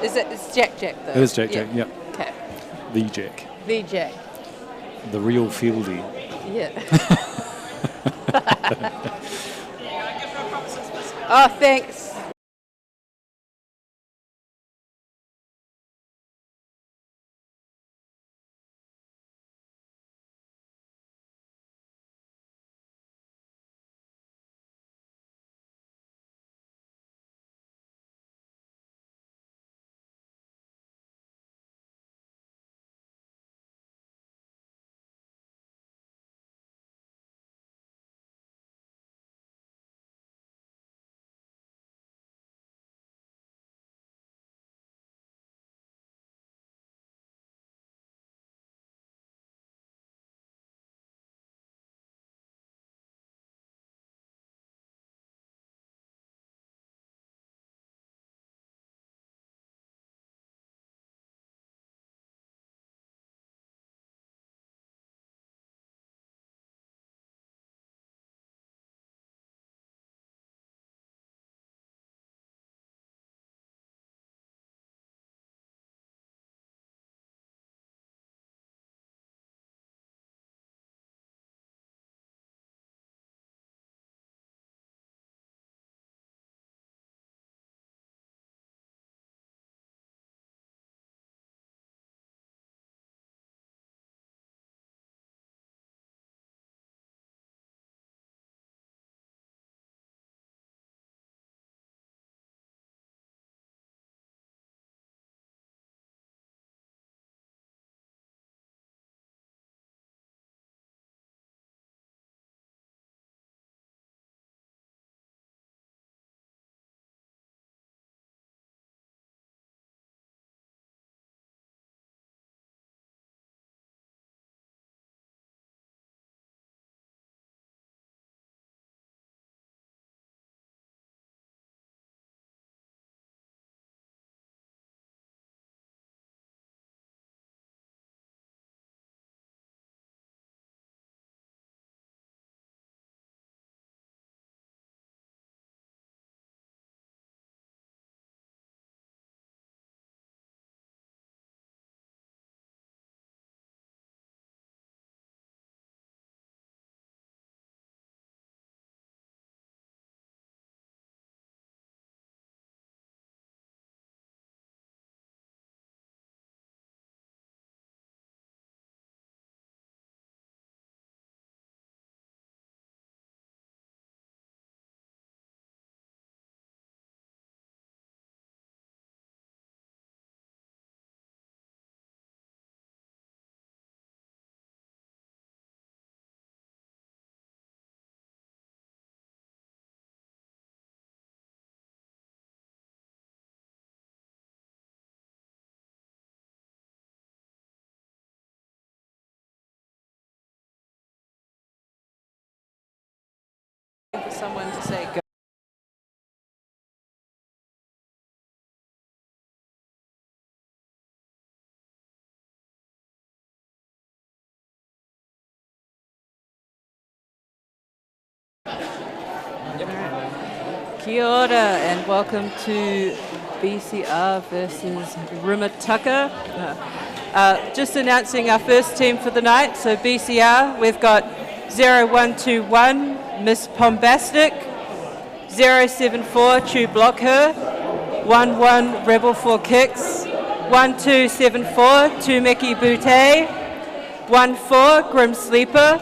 It's Jack though? It is Jack, yep. Okay. The Jack. The Jack. The real fieldy. Yeah. Oh, thanks. For someone to say go. Kia ora and welcome to BCR versus Remutaka. Just announcing our first team for the night. So BCR, we've got 0121 Miss Bombastic, 074 Chew Block Her, 11 Rebel 4 Kicks, 1274 Tumeki Butte, 14 Grim Sleeper,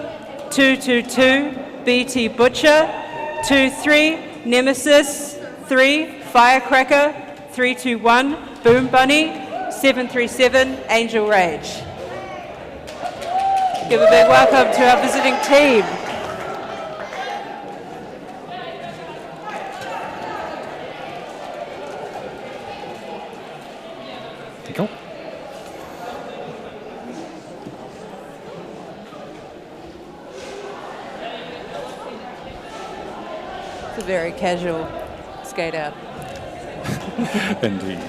222 BT Butcher, 23 Nemesis, 3 Firecracker, 321 Boom Bunny, 737 Angel Rage. Give a big welcome to our visiting team. Cool. It's a very casual skate out. Indeed.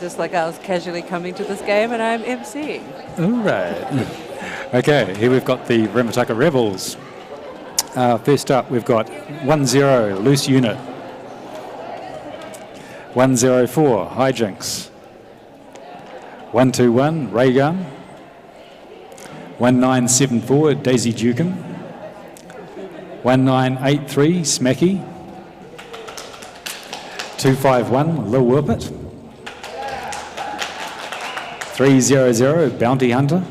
Just like I was casually coming to this game and I'm emceeing. All right. Okay, here we've got the Remutaka Rebels. First up, we've got 1-0, loose unit. 104, hijinks. 121, ray gun. 1974, Daisy Dukin. 1983, Smacky. 251, Lil Whippet. 300, Bounty Hunter.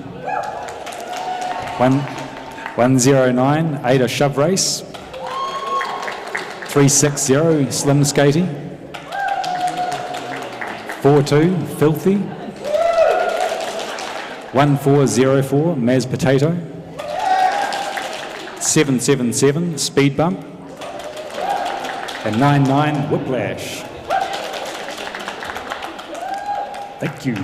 109, Ada Shove Race. 360, Slim Skating. 42, Filthy. 1404, Maz Potato. 777, Speed Bump. And 99, Whiplash. Thank you.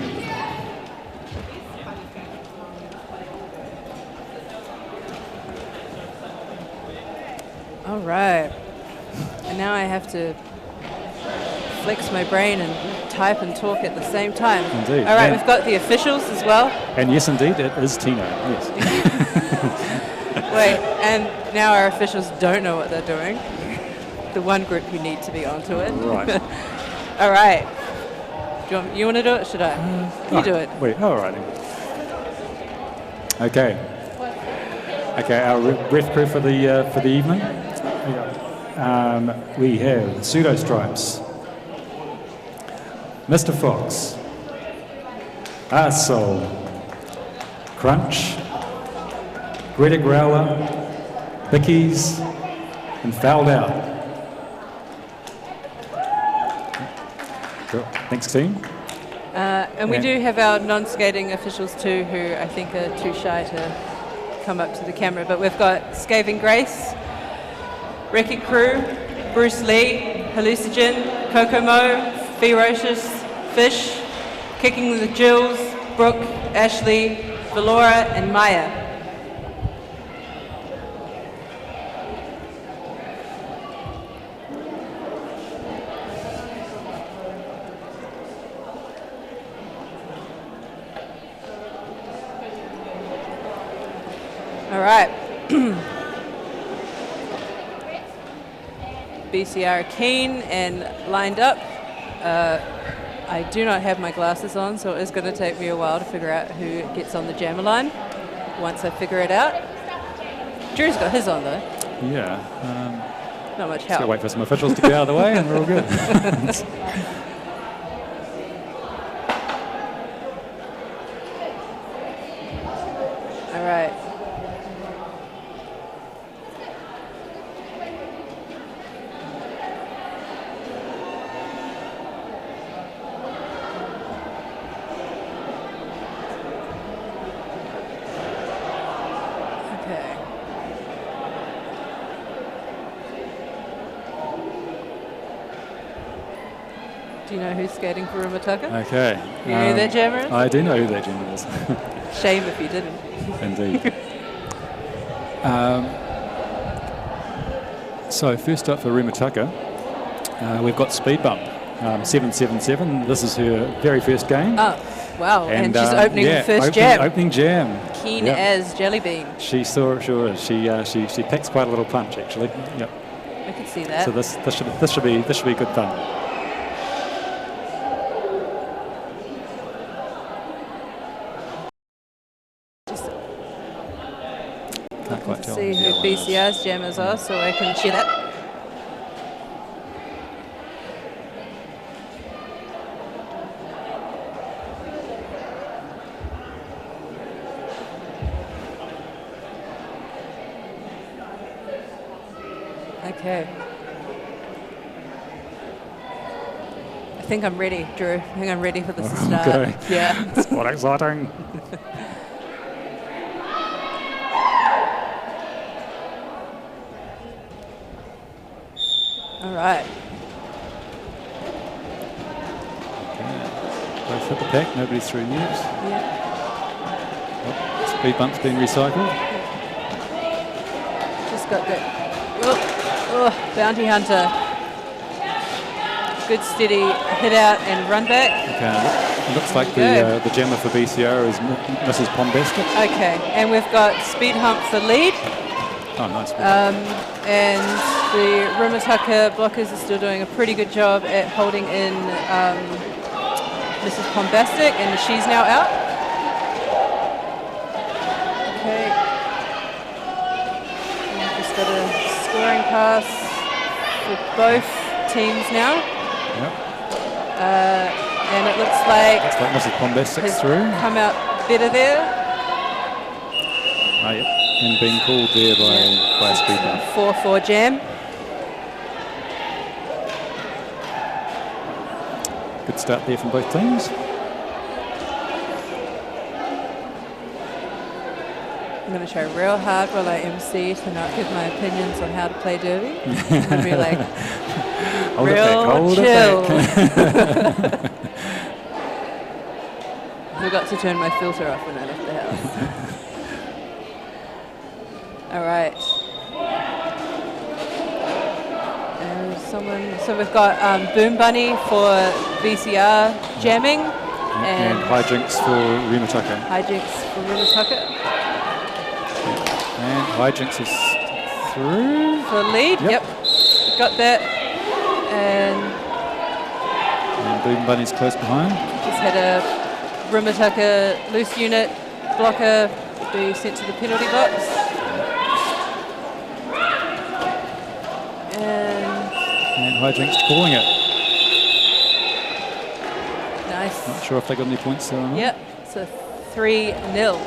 All right. And now I have to flex my brain and type and talk at the same time. Indeed. All right, And we've got the officials as well. And yes, indeed, it is Tino. Yes. Wait, and now our officials don't know what they're doing. The one group who need to be onto it. Right. All right. You want to do it? Should I? You do it. Wait. All right. Okay. Okay. Our ref crew for the evening. We have Pseudo Stripes, Mr. Fox, Arsehole, Crunch, Greta Growler, Bickies, and Fouled Out. Cool. Thanks, team. And we do have our non-skating officials too, who I think are too shy to come up to the camera. But we've got Scaving Grace, Wrecking Crew, Bruce Lee, Hallucinogen, Kokomo, Ferocious, Fish, Kicking the Jills, Brooke, Ashley, Valora, and Maya. All right. BCR keen and lined up. I do not have my glasses on, so it is going to take me a while to figure out who gets on the jammer line once I figure it out. Drew's got his on, though. Yeah. Not much Just help. gotta wait for some officials to get out of the way and we're all good. All right. Okay. Do you know who's skating for Remutaka? Okay. You know who their jammer is? I do know who their jammer is. Shame if you didn't. Indeed. So first up for Remutaka, we've got Speed Bump, 777. This is her very first game. Oh, wow. And she's opening the first jam. Opening jam. Keen as jelly bean. She sure is. She packs quite a little punch actually. Yep. I could see that. So this should be good fun. Can't quite tell. See who BCR's jammers are, so I can share that. Okay. I think I'm ready, Drew. I think I'm ready for this to start. Okay. Yeah. It's quite exciting. All right. Both hit the pack, nobody's through news. Yeah. Oh, Speed Bump's been recycled. Just got that. Oh, Bounty Hunter. Good steady hit out and run back. Okay, it looks like the jammer for BCR is Mrs. Pombastic. Okay, and we've got Speed Hump for lead. Oh, nice. And the Remutaka blockers are still doing a pretty good job at holding in Mrs. Bombastic, and she's now out. Okay. And just got a scoring pass for both teams now. Yep. And it looks like Mrs. Bombastic's has through. come out better there. Oh, yep. And being called there by a speed bump. 4-4 jam. Good start there from both teams. I'm going to try real hard while I MC to not give my opinions on how to play derby. I'm going to be like, real chill. Forgot to turn my filter off when I left the house. All right. So we've got Boom Bunny for BCR jamming. And hijinks for Remutaka. Hijinks for Remutaka. And hijinks is through. For lead, yep. Got that. And Boom Bunny's close behind. just had a Remutaka loose unit blocker be sent to the penalty box. And hijinks calling it. Nice. Not sure if they got any points there or not. Yep, so 3-0.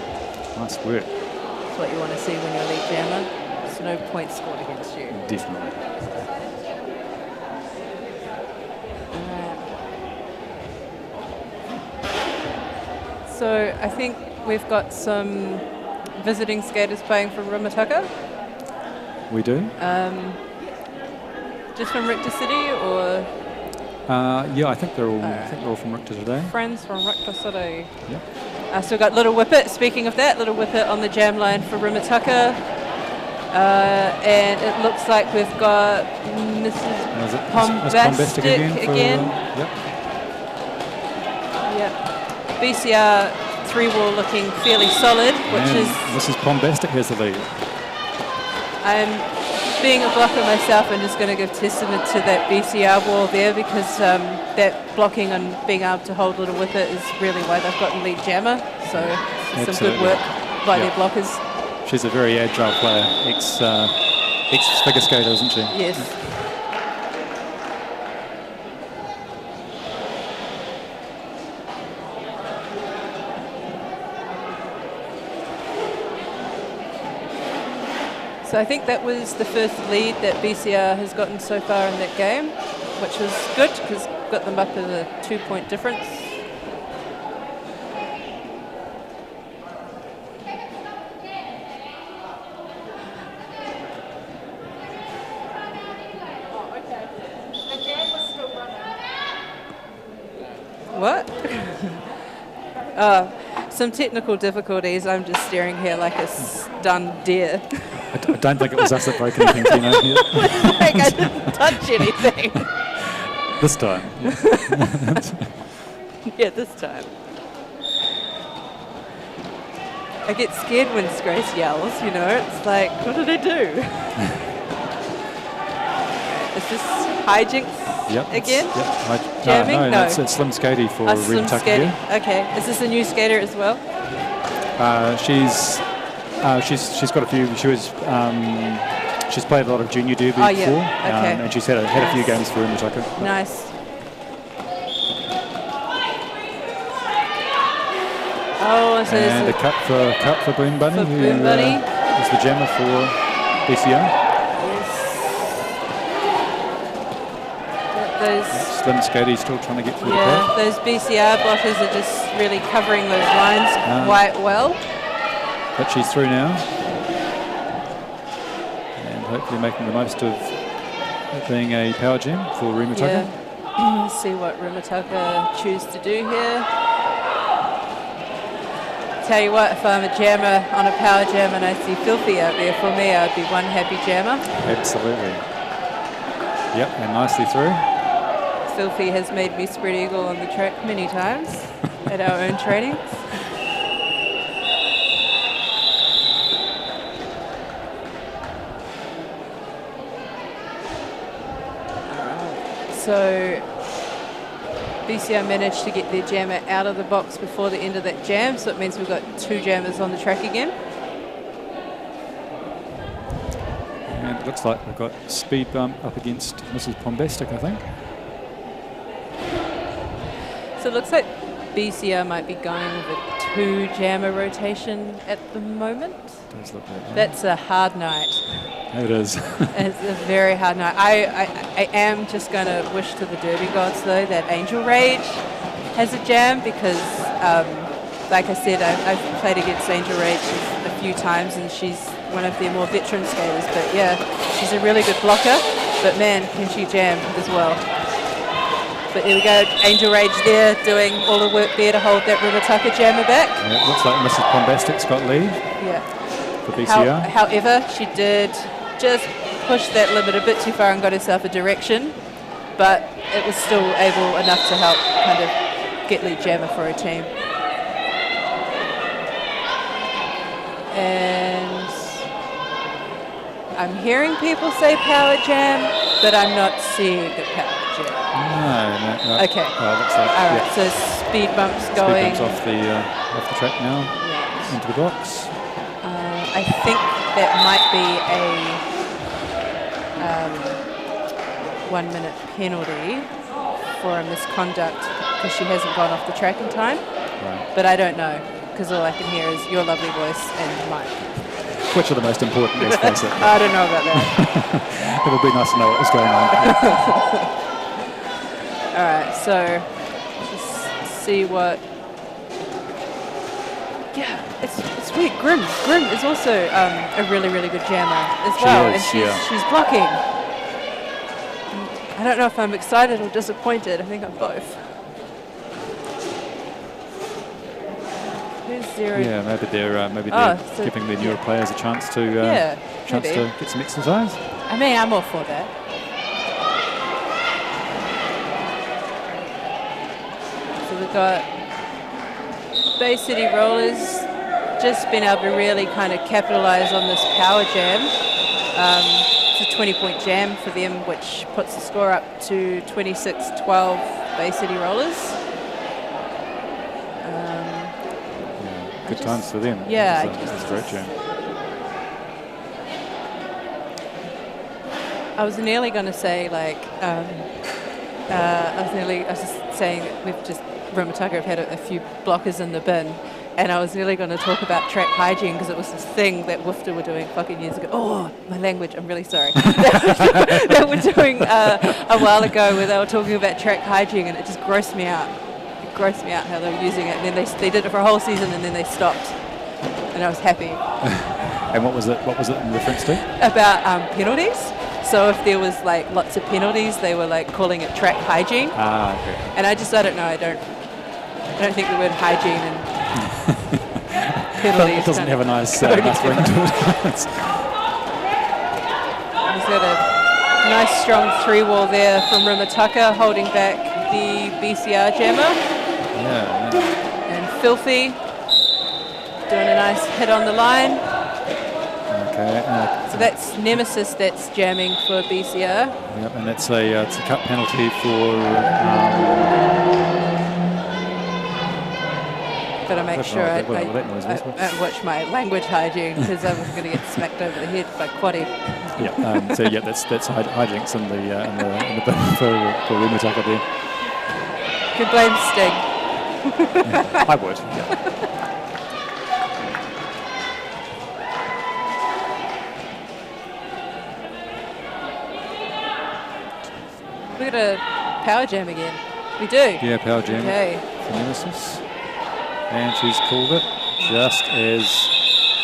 Nice work. That's what you want to see when you're a lead jammer. There's no points scored against you. Definitely. So I think we've got some visiting skaters playing for Remutaka. We do. Just from Richter City, or yeah, I think they're all from Richter today. friends from Richter City. Yep. So we've got Little Whippet. Speaking of that, Little Whippet on the jam line for Remutaka. And it looks like we've got Mrs. Bombastic again. Yep. Yep. BCR 3-wall looking fairly solid, which And is... Mrs. Bombastic has the lead. Being a blocker myself, I'm just going to give testament to that BCR wall there, because that blocking and being able to hold Little Whippet is really why they've gotten lead jammer. So some good work by their blockers. She's a very agile player, ex-figure skater, isn't she? Yes. So I think that was the first lead that BCR has gotten so far in that game, which was good because got them up at a 2-point difference. What? Some technical difficulties. I'm just staring here like a stunned deer. I don't think it was us that broke anything, Tina. Like I didn't touch anything. This time. Yeah, this time. I get scared when Grace yells, you know. It's like, what did I do? Is this hijinks again? Jamming? No. It's Slim Skatey for Remutaka here. Okay. Is this a new skater as well? She's got a few. She's played a lot of junior derby before, and she's had a few games for Remutaka. Nice. Oh, so and a cup for Boom Bunny, who is the jammer for BCR. Slim Skatey still trying to get through the pack. Those BCR blockers are just really covering those lines quite well. But she's through now. And hopefully making the most of it being a power jam for Remutaka. Yeah. See what Remutaka choose to do here. Tell you what, if I'm a jammer on a power jam and I see Filthy out there, for me, I'd be one happy jammer. Absolutely. Yep, and nicely through. Filthy has made me spread eagle on the track many times at our own trainings. So BCR managed to get their jammer out of the box before the end of that jam, so it means we've got 2 jammers on the track again. And it looks like we've got speed bump up against Mrs. Bombastic, I think. So it looks like BCR might be going with a 2 jammer rotation at the moment. Does look like that. That's a hard night. It is. It's a very hard night. I am just going to wish to the Derby gods, though, that Angel Rage has a jam because, like I said, I've played against Angel Rage a few times and she's one of their more veteran skaters. But, yeah, she's a really good blocker. But, man, can she jam as well. But there we go, Angel Rage there doing all the work there to hold that Remutaka jammer back. Yeah, it looks like Mrs. Bombastic's got lead. Yeah. For BCR. However, she did just push that limit a bit too far and got herself a direction, but it was still able enough to help kind of get lead jammer for her team. And I'm hearing people say power jam, but I'm not seeing a power jam. No. Okay. Looks like, all right, so speed bumps going. Speed bumps off the track now, into the box. I think that might be a 1-minute penalty for a misconduct because she hasn't gone off the track in time. Right. But I don't know because all I can hear is your lovely voice and mine. Which are the most important, let's face it. I don't know about that. It would be nice to know what was going on. All right, so just see what... Yeah, it's weird. Grim is also a really, really good jammer as well. And she's blocking. I don't know if I'm excited or disappointed. I think I'm both. Who's 0? Yeah, maybe they're giving the newer players a chance to get some exercise. I mean, I'm all for that. So we've got Bay City Rollers just been able to really kind of capitalize on this power jam. It's a 20-point jam for them, which puts the score up to 26-12 Bay City Rollers. Good times for them. Yeah. It's a great jam. I was nearly going to say, like, I was just saying we've just, Remutaka have had a few blockers in the bin, and I was nearly going to talk about track hygiene because it was this thing that Woofter were doing fucking years ago. Oh, my language, I'm really sorry. That were doing a while ago where they were talking about track hygiene, and it just grossed me out. It grossed me out how they were using it, and then they did it for a whole season, and then they stopped, and I was happy. And what was it in reference to? About penalties. So if there was like lots of penalties, they were like calling it track hygiene. Ah, okay. And I don't know. I don't think the word hygiene and penalties. It doesn't have a nice ring to it. He's got a nice strong 3-wall there from Remutaka, holding back the BCR jammer. Yeah. And Filthy doing a nice hit on the line. Okay. So that's Nemesis that's jamming for BCR. Yep, and it's a cut penalty for. Got to make sure I watch my language hygiene because I was going to get smacked over the head by Quaddy. Yeah. That's hijinks in the bin for Remutaka there. Could blame Sting. I would. Yeah. We got a power jam again. We do. Yeah, power jam. Okay. For Nemesis. And she's called it just as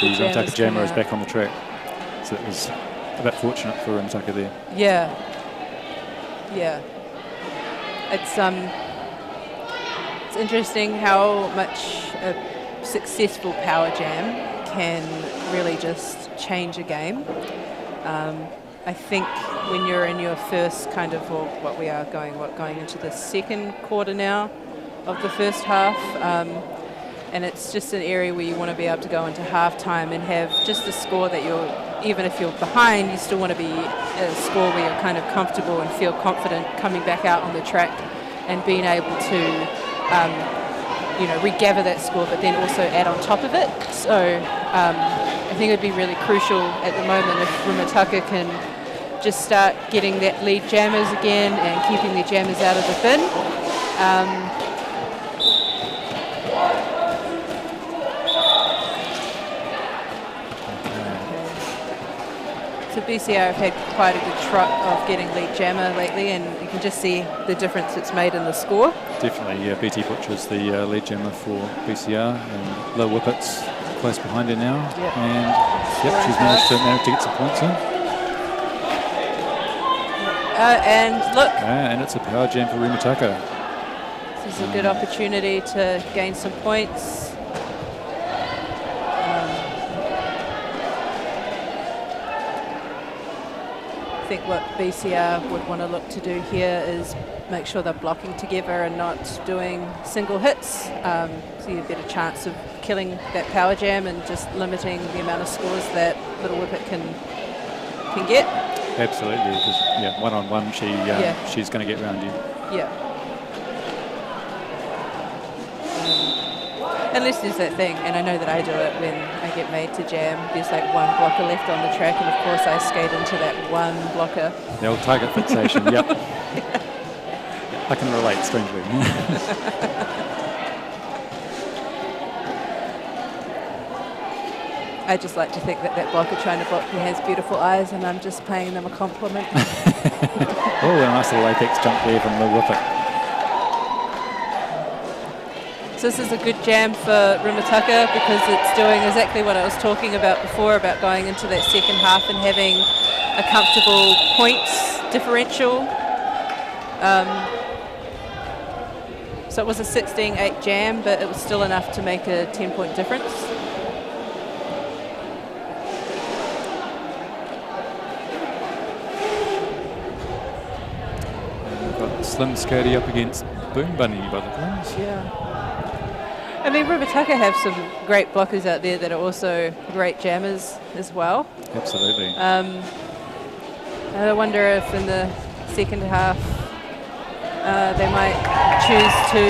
the Remutaka jammer is back on the track. So it was a bit fortunate for Remutaka there. Yeah. Yeah. It's interesting how much a successful power jam can really just change a game. I think when you're in your first kind of, going into the second quarter now of the first half, and it's just an area where you want to be able to go into halftime and have just the score that you're even if you're behind, you still want to be at a score where you're kind of comfortable and feel confident coming back out on the track and being able to, regather that score, but then also add on top of it. So I think it'd be really crucial at the moment if Remutaka can just start getting that lead jammers again and keeping their jammers out of the bin. So BCR have had quite a good trot of getting lead jammer lately, and you can just see the difference it's made in the score. Definitely, yeah. BT Butcher's the lead jammer for BCR, and Low Whippet's close behind her now. Yep. And she's managed to get some points in. And look. And it's a power jam for Remutaka. This is a good opportunity to gain some points. I think what BCR would want to look to do here is make sure they're blocking together and not doing single hits. So you have a better chance of killing that power jam and just limiting the amount of scores that Little Whippet can get. Absolutely, because one-on-one, she's going to get around you. Yeah. Unless there's that thing, and I know that I do it when I get made to jam, there's like one blocker left on the track, and of course I skate into that one blocker. The old target fixation, yep. I can relate, strangely. I just like to think that that blocker trying to block me has beautiful eyes, and I'm just paying them a compliment. Oh, a nice little apex jump there from Lil Whippet. So this is a good jam for Remutaka because it's doing exactly what I was talking about before, about going into that second half and having a comfortable points differential. So it was a 16-8 jam, but it was still enough to make a 10-point difference. And we've got Slim Skirty up against Boom Bunny by the claims. Yeah. I mean, Remutaka have some great blockers out there that are also great jammers as well. Absolutely. And I wonder if in the second half they might choose to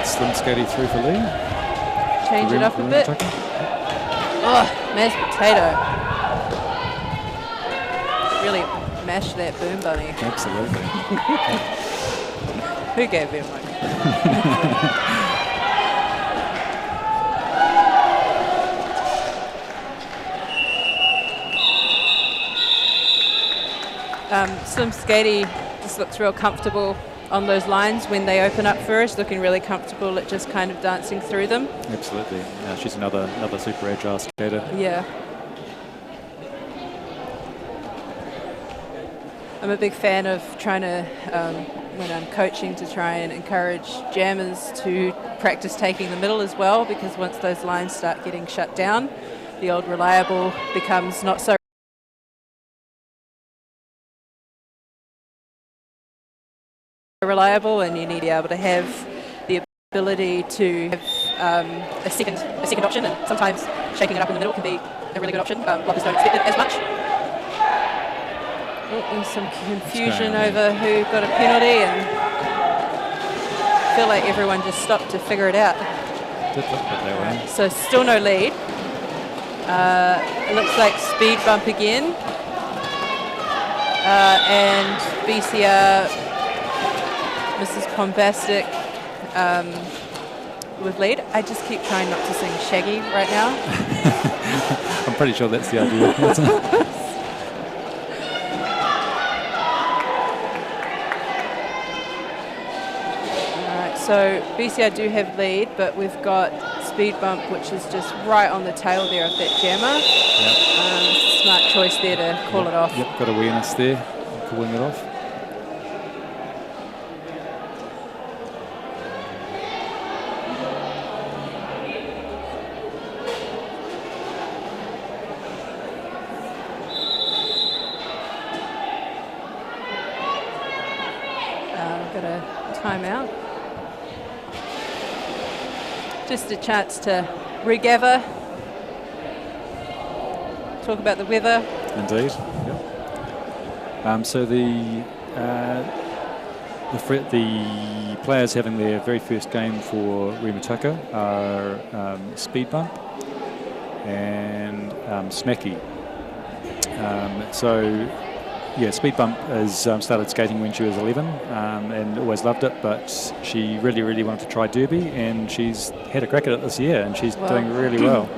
Slim Skirty through for lead. Change it up a bit. Oh, mashed potato. Really mash that Boom Bunny. Absolutely. Who gave him one? Slim Skady just looks real comfortable on those lines when they open up first, looking really comfortable at just kind of dancing through them. Absolutely. She's another super agile skater. Yeah. I'm a big fan of trying to, when I'm coaching, to try and encourage jammers to practice taking the middle as well, because once those lines start getting shut down, the old reliable becomes not so reliable, and you need to be able to have the ability to have a second option, and sometimes shaking it up in the middle can be a really good option. Blockers don't expect it as much. Oh, there's some confusion over who got a penalty, and I feel like everyone just stopped to figure it out. Did look a bit that way. So still no lead. It looks like speed bump again, and BCR Mrs. Bombastic with lead. I just keep trying not to sing Shaggy right now. I'm pretty sure that's the idea. Alright, so BCR do have lead, but we've got speed bump, which is just right on the tail there of that jammer. Yep. Smart choice there to call it off. Yep, got awareness there, calling it off. Got a timeout. Just a chance to regather, talk about the weather. Indeed. Yep. So the players having their very first game for Remutaka are Speed Bump and Smacky. Speed Bump has started skating when she was 11 and always loved it, but she really, really wanted to try Derby, and she's had a crack at it this year, and she's doing really well.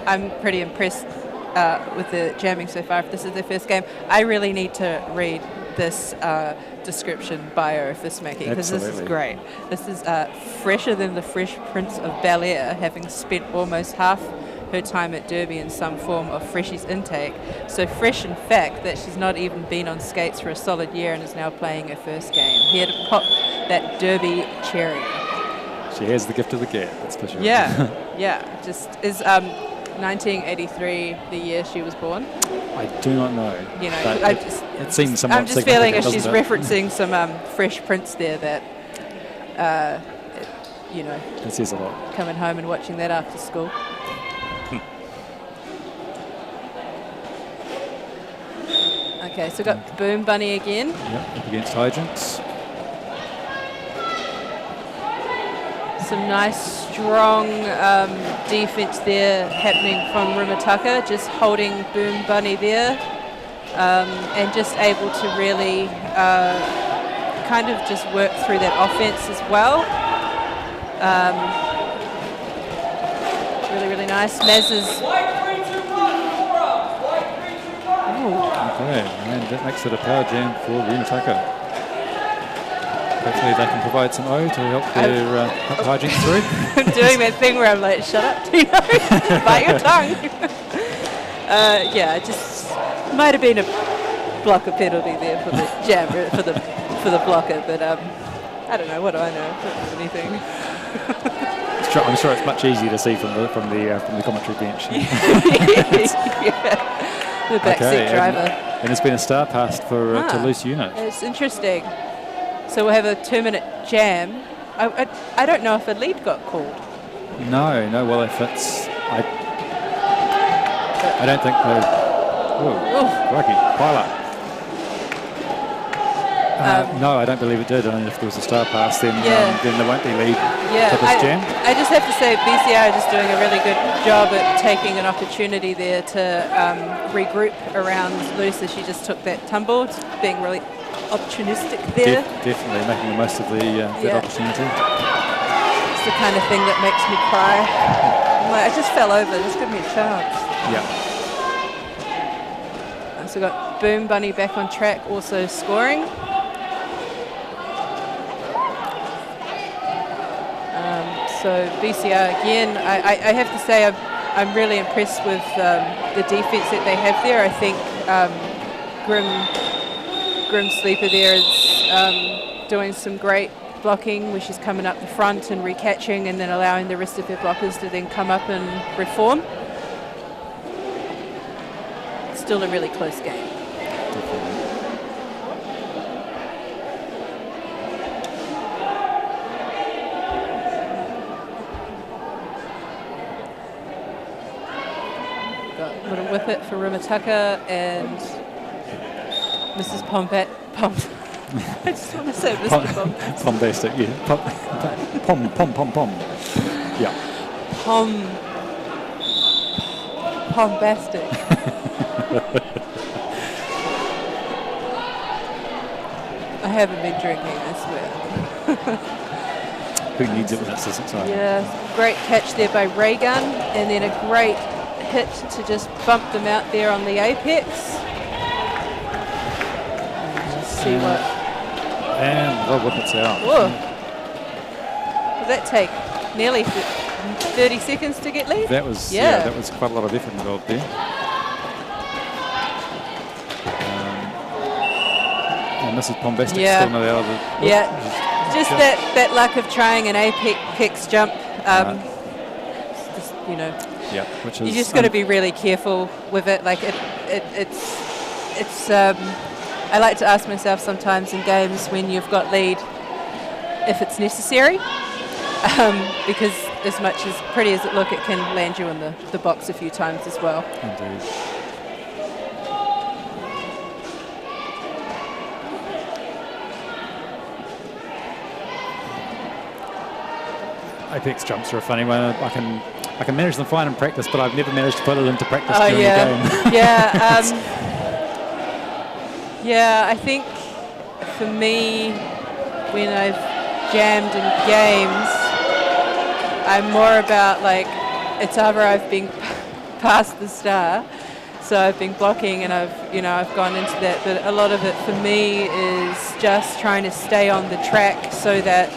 I'm pretty impressed with the jamming so far. If this is their first game, I really need to read this description bio for Smacky, because this is great. This is fresher than the Fresh Prince of Bel-Air, having spent almost half her time at Derby in some form of Freshies intake. So fresh in fact that she's not even been on skates for a solid year and is now playing her first game. Here to pop that Derby cherry. She has the gift of the gab, that's for sure. Yeah, yeah. Just is 1983 the year she was born? I do not know. You know, it seems somewhat. I'm just feeling if she's referencing some Fresh Prince there that, it says a lot. Coming home and watching that after school. Okay, so we've got Boom Bunny again. Yep, up against Hydrants. Some nice, strong defense there happening from Remutaka, just holding Boom Bunny there and just able to really kind of just work through that offense as well. Really, really nice. Maz is... Okay, and that makes it a power jam for Remutaka. Hopefully they can provide some O to help their Hydrants through. I'm doing that thing where I'm like, shut up, Tino, bite your tongue. Just might have been a blocker penalty there for the jam, for the blocker, but I don't know. What do I know? I don't know anything. I'm sure it's much easier to see from the commentary bench. The backseat driver. And there's been a star passed for to loose unit. It's interesting. So we'll have a 2-minute jam. I don't know if a lead got called. No. Well, if it's... I don't think they... Crikey, pile up. No, I don't believe it did. And if there was a star pass, then there won't be lead for this jam. I just have to say BCR is just doing a really good job at taking an opportunity there to regroup around Luce as she just took that tumble, being really opportunistic there. Definitely making the most of that opportunity. It's the kind of thing that makes me cry. I'm like, I just fell over, just give me a chance. Yeah. So we've got Boom Bunny back on track, also scoring. So BCR again, I have to say I'm really impressed with the defense that they have there. I think Grim Sleeper there is doing some great blocking, where she's coming up the front and recatching and then allowing the rest of her blockers to then come up and reform. Still a really close game. Little whippet for Remutaka and Mrs. Pompat. I just want to say Mr. Pombastic, yeah. Pom. Yeah. Pombastic. I haven't been drinking, I swear. Who needs it when it's this exciting? Yeah, great catch there by Raygun, and then a great hit to just bump them out there on the apex. Just see what. And the whippet's out. Whoa. Did that take nearly 30 seconds to get lead? That was that was quite a lot of effort involved there. And Mrs. Pombastic still not out of it. Just that luck of trying an apex jump. Just, you know. Yeah, which is you just got to be really careful with it. Like it's. I like to ask myself sometimes in games when you've got lead if it's necessary, because as much as pretty as it look, it can land you in the box a few times as well. Indeed. Apex jumps are a funny one. I can manage them fine in practice, but I've never managed to put it into practice during the game. Yeah, I think for me, when I've jammed in games, I'm more about like, it's either I've been past the star, so I've been blocking and I've gone into that, but a lot of it for me is just trying to stay on the track so that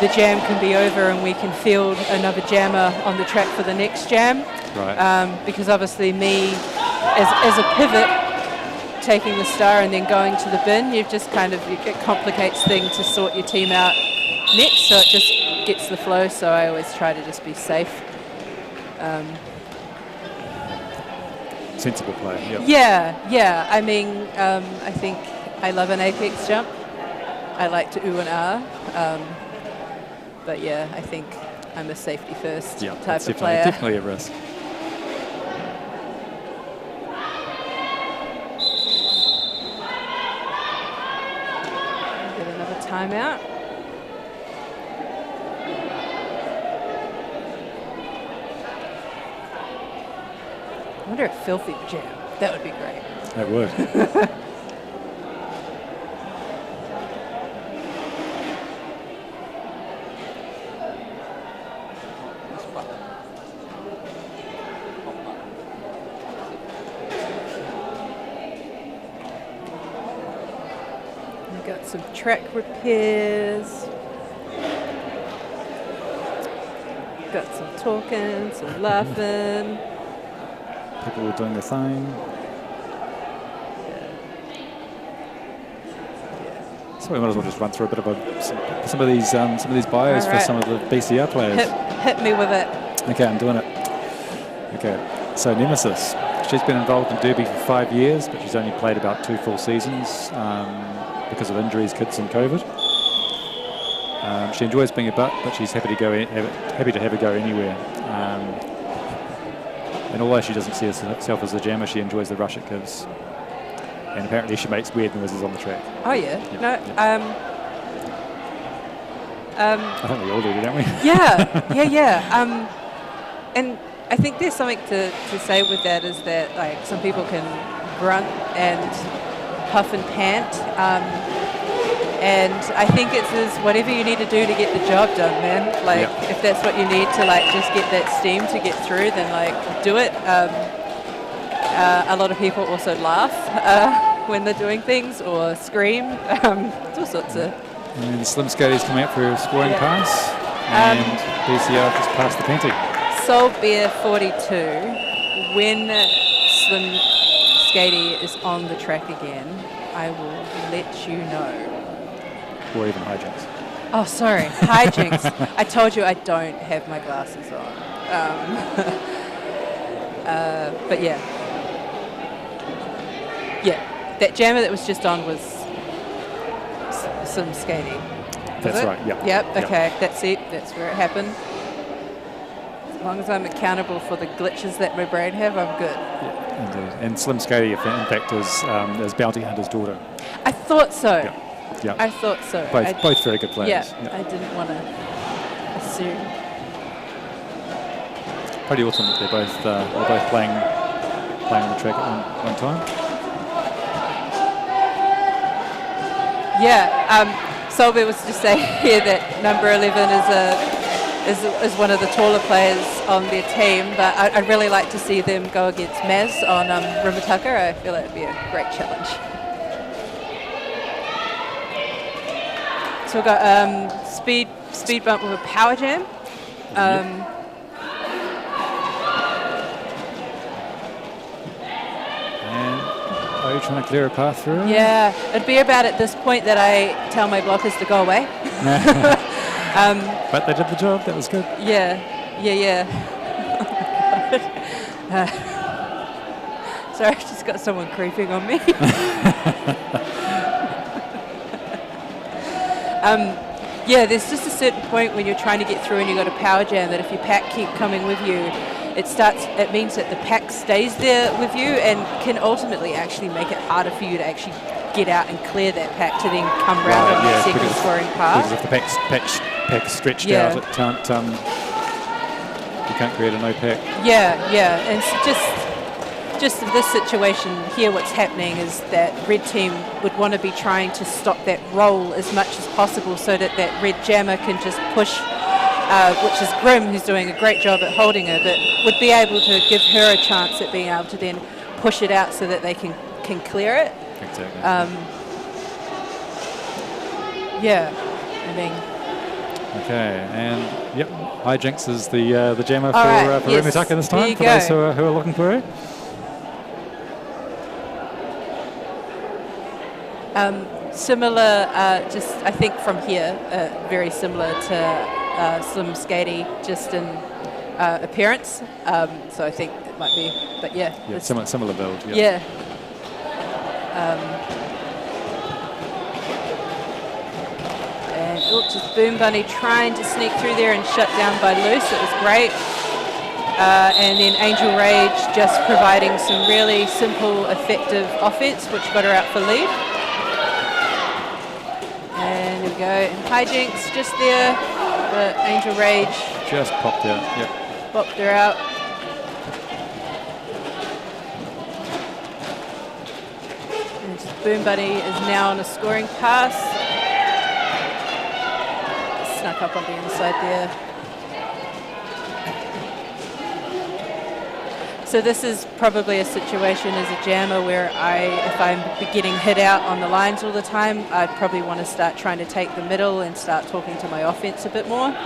the jam can be over and we can field another jammer on the track for the next jam. Right. Because obviously me, as a pivot, taking the star and then going to the bin, it complicates things to sort your team out next, so it just gets the flow, so I always try to just be safe. Sensible play, Yeah. I mean, I think I love an apex jump. I like to ooh and ah. But yeah, I think I'm a safety first type of player. Definitely a risk. Get another timeout. I wonder if Filthy would jam. That would be great. That would. We've got some track repairs. Got some talking, some laughing. People were doing the thing. So we might as well just run through a bit of some of these bios for some of the BCR players. Hit me with it. Okay, I'm doing it. Okay, so Nemesis. She's been involved in Derby for 5 years, but she's only played about 2 full seasons because of injuries, kids, and COVID. She enjoys being a butt, but she's happy to have a go anywhere. And although she doesn't see herself as a jammer, she enjoys the rush it gives. And apparently she makes weird noises on the track. Oh yeah, I think we all do, don't we? Yeah. And I think there's something to say with that, is that like some people can grunt and puff and pant, and I think it's whatever you need to do to get the job done, man. Like if that's what you need to like just get that steam to get through, then like do it. A lot of people also laugh when they're doing things or scream. All sorts of. And Slim Skaty's coming up for a scoring pass, and BCR just passed the penalty. Soul Bear 42. When Slim Skaty is on the track again, I will let you know. Or even hijinks. Oh, sorry, hijinks. I told you I don't have my glasses on. But yeah, that jammer that was just on was Slim Skaty. That's right. Yeah. Yep. Okay, that's it. That's where it happened. As long as I'm accountable for the glitches that my brain have, I'm good. Yeah, indeed. And Slim Skaty, in fact, is Bounty Hunter's daughter. I thought so. Yeah. Yeah. I thought so. Both very good players. Yeah. I didn't want to assume. Pretty awesome that they're both playing on the track at one time. Yeah. Solby was just saying here that number 11 is one of the taller players on their team, but I'd really like to see them go against Maz on Remutaka. I feel like it'd be a great challenge. So we've got speed bump with a power jam. Are you trying to clear a path through? Yeah, it'd be about at this point that I tell my blockers to go away. But they did the job, that was good. Yeah. Sorry, I've just got someone creeping on me. There's just a certain point when you're trying to get through and you've got a power jam that if your pack keep coming with you, it means that the pack stays there with you and can ultimately actually make it harder for you to actually get out and clear that pack to then come round on the second scoring path. Because if the pack pack stretched Yeah. out. It can't. You can't create a no pack. Yeah, and just in this situation here, what's happening is that red team would want to be trying to stop that roll as much as possible so that that red jammer can just push, which is Grim, who's doing a great job at holding her, but would be able to give her a chance at being able to then push it out so that they can clear it. Exactly. Yeah, I mean. Okay, and yep, Hijinks is the jammer for, right, for yes, Remutaka this there time, you for go. those who are looking for her. Similar, just I think from here, very similar to Slim Skady, just in appearance. So I think it might be, but yeah. Yeah, similar build. Yeah. Yeah. And just Boom Bunny trying to sneak through there and shut down by Loose. It was great. And then Angel Rage just providing some really simple, effective offense, which got her out for lead. And there we go. And Hijinks just there. The Angel Rage Just popped out. Yep. popped her out. And just Boom Bunny is now on a scoring pass. Snuck up on the inside there. So this is probably a situation as a jammer where if I'm getting hit out on the lines all the time, I'd probably want to start trying to take the middle and start talking to my offense a bit more. Yep.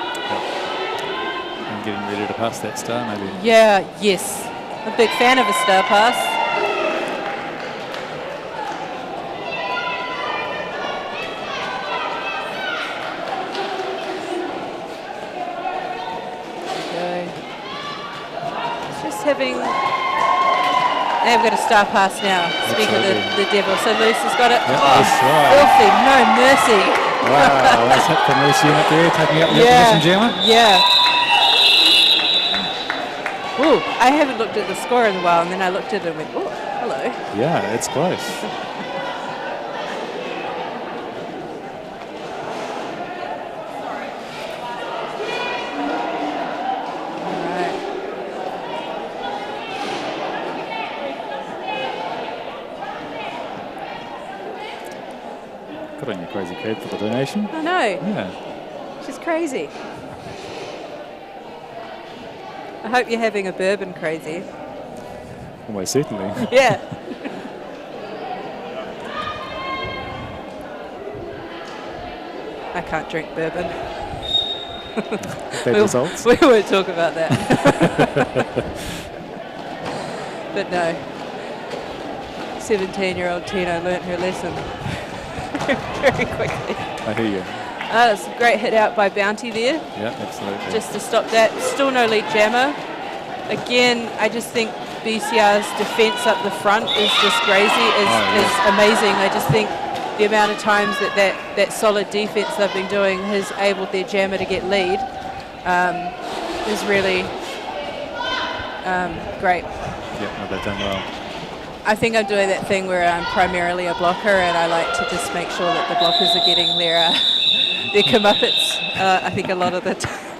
And getting ready to pass that star, maybe. Yeah, yes. I'm a big fan of a star pass. Having, they've got a star pass now. Speaking of the devil, so Luce has got it. Yep, oh, filthy, no mercy. Wow, nice hit from Luce unit there, taking up the opposition jammer. Yeah. Ooh, I haven't looked at the score in a while, and then I looked at it and went, oh, hello. Yeah, it's close. Good on you, Crazy Crab, for the donation. I know. Yeah. She's crazy. I hope you're having a bourbon, Crazy. Almost certainly. Yeah. I can't drink bourbon. Bad results. We won't talk about that. But no. 17-year-old Tino learnt her lesson very quickly. I hear you. It's a great hit out by Bounty there. Yeah, absolutely. Just to stop that. Still no lead jammer. Again, I just think BCR's defence up the front is just crazy, is amazing. I just think the amount of times that solid defence they've been doing has enabled their jammer to get lead is really great. Yeah, no, they've done well. I think I'm doing that thing where I'm primarily a blocker and I like to just make sure that the blockers are getting their comeuppance. I think a lot of the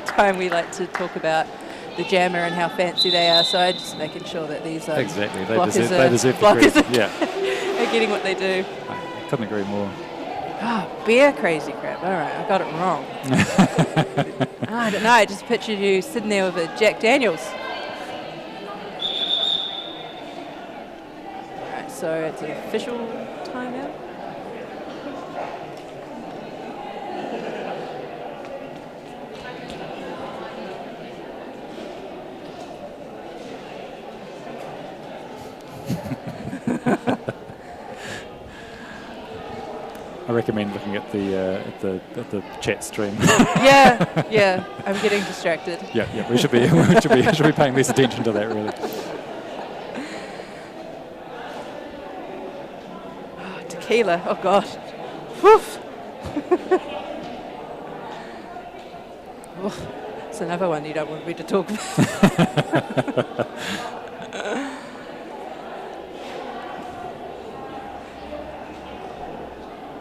time we like to talk about the jammer and how fancy they are, so I'm just making sure that these exactly. They blockers deserve the blockers credit. Yeah. are getting what they do. I couldn't agree more. Oh, beer Crazy Crab. All right, I got it wrong. I don't know, I just pictured you sitting there with a Jack Daniels. So it's an official timeout. I recommend looking at the chat stream. Yeah, I'm getting distracted. Yeah, we should be paying less attention to that, really. Tequila, oh God. Woof. It's another one you don't want me to talk about.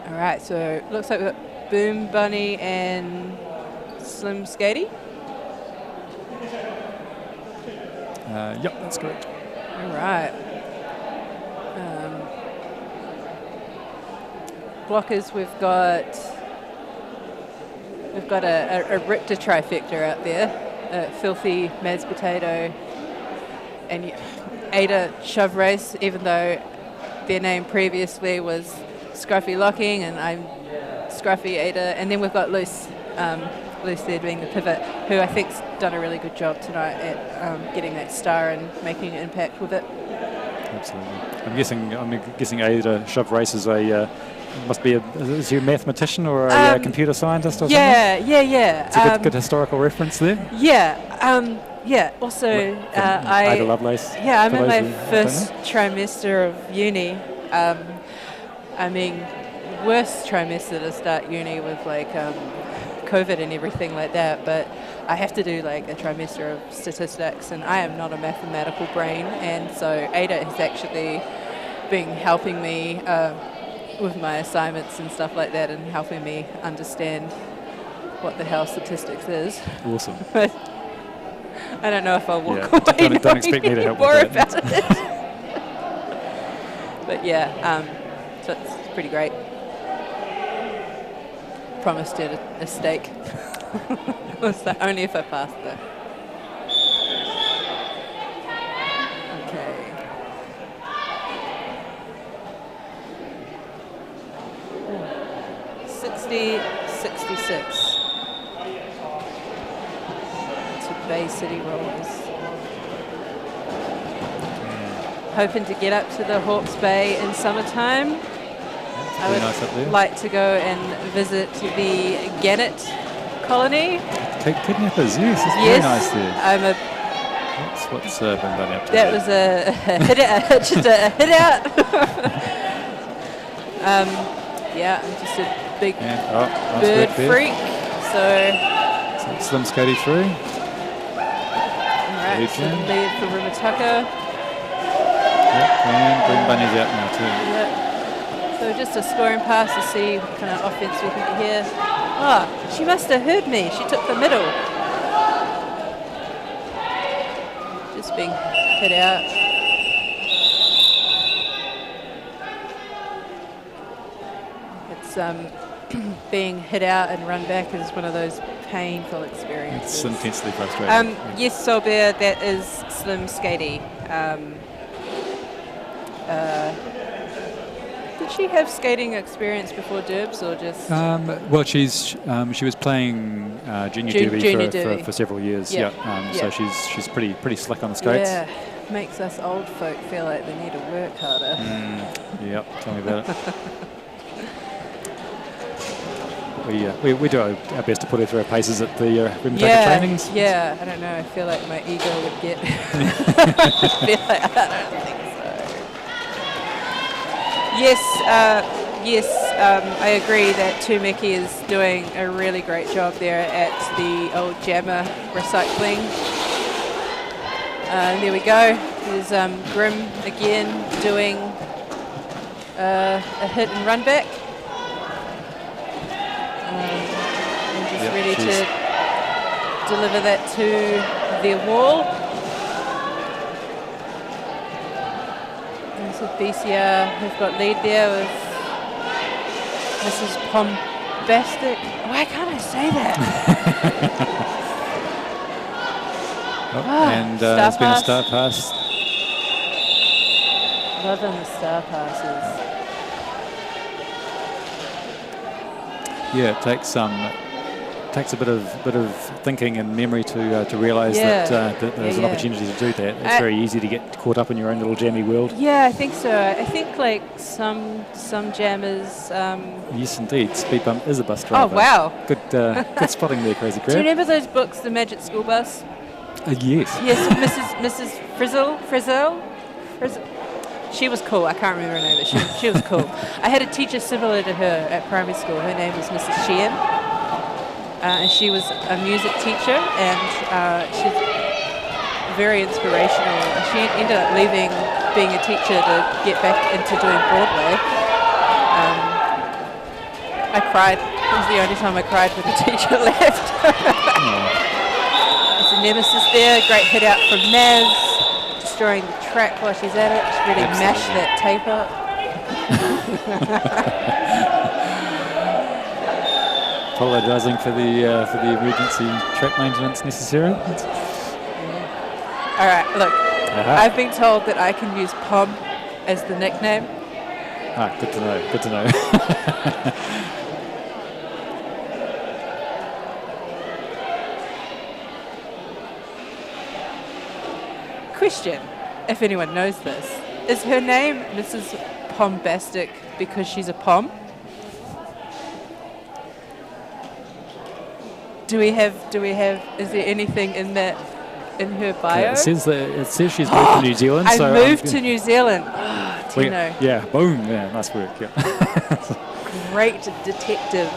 All right, so it looks like we've got Boom Bunny and Slim Skady? Yep, that's correct. All right. Blockers, we've got a Richter trifecta out there. Filthy, Mads Potato, and Ada Shove Race, even though their name previously was Scruffy Locking, and I'm Scruffy Ada. And then we've got Luce there doing the pivot, who I think's done a really good job tonight at getting that star and making an impact with it. Absolutely. I'm guessing Ada Shove Race is is he a mathematician or a computer scientist or something? Yeah. It's a good historical reference there. Yeah. Also, Ada Lovelace. Yeah, I'm in my first trimester of uni. Worst trimester to start uni with COVID and everything like that. But I have to do a trimester of statistics, and I am not a mathematical brain, and so Ada has actually been helping me with my assignments and stuff like that, and helping me understand what the hell statistics is. Awesome. But I don't know if I'll walk away. Don't expect me to help more with that. about it. But yeah, so it's pretty great. Promised it a steak. Only if I passed though. Okay. Ooh. 60-66. To Bay City Rollers. Hoping to get up to the Hawke's Bay in summertime. I would nice up there. like to go and visit the Gannet colony. Kidnappers, yes, it's very nice there. I'm a. What's been done up to That was a hit out, just a hit out. Yeah, I'm just a big bird freak. So Slim Skady through. Alright, so lead for Remutaka. Yep, and Green Bunny's out now too. Yep. So just a scoring pass to see what kind of offense we can get here. Oh, she must have heard me. She took the middle. Just being hit out. It's being hit out and run back is one of those painful experiences. It's intensely frustrating. Yes, Solbear, that is Slim Skady. Did she have skating experience before Derbs or just? Well, she was playing junior derby for several years. Yeah. So she's pretty slick on the skates. Yeah, makes us old folk feel like they need to work harder. Yep, tell me about it. We do our best to put her through our paces at the Remutaka trainings. Yeah, I don't know. I feel like my ego would get. I feel like I don't think so. Yes, I agree that Tumiki is doing a really great job there at the old Jammer recycling. There we go. There's Grim again doing a hit and run back. And just ready to deliver that to their wall. And so BCR have got lead there with Mrs. Bombastic. Why can't I say that? And it's been a star pass. Loving the star passes. Yeah, it takes a bit of thinking and memory to realise that there's an opportunity to do that. It's very easy to get caught up in your own little jammy world. Yeah, I think so. I think like some jammers. Yes, indeed. Speed Bump is a bus driver. Oh wow! Good spotting there, Crazy Crab. Do you remember those books, The Magic School Bus? Yes. Yes, Mrs. Frizzell. She was cool. I can't remember her name, but she was cool. I had a teacher similar to her at primary school. Her name was Mrs. Sheehan. And she was a music teacher, and she's very inspirational. She ended up leaving being a teacher to get back into doing Broadway. I cried was the only time I cried when the teacher left. There's a Nemesis there. Great hit out from Naz. Destroying the track while she's at it. She's really mashed that tape up. Apologising for the emergency track maintenance necessary. All right, look. I've been told that I can use Pom as the nickname. Ah, good to know. Good to know. Question, if anyone knows this, is her name Mrs. Pombastic because she's a pom? Do we have, is there anything in that, in her bio? Yeah, it says she's moved to New Zealand. I so moved to New Zealand. Oh, Tino. Yeah, boom, yeah, nice work, yeah. Great detective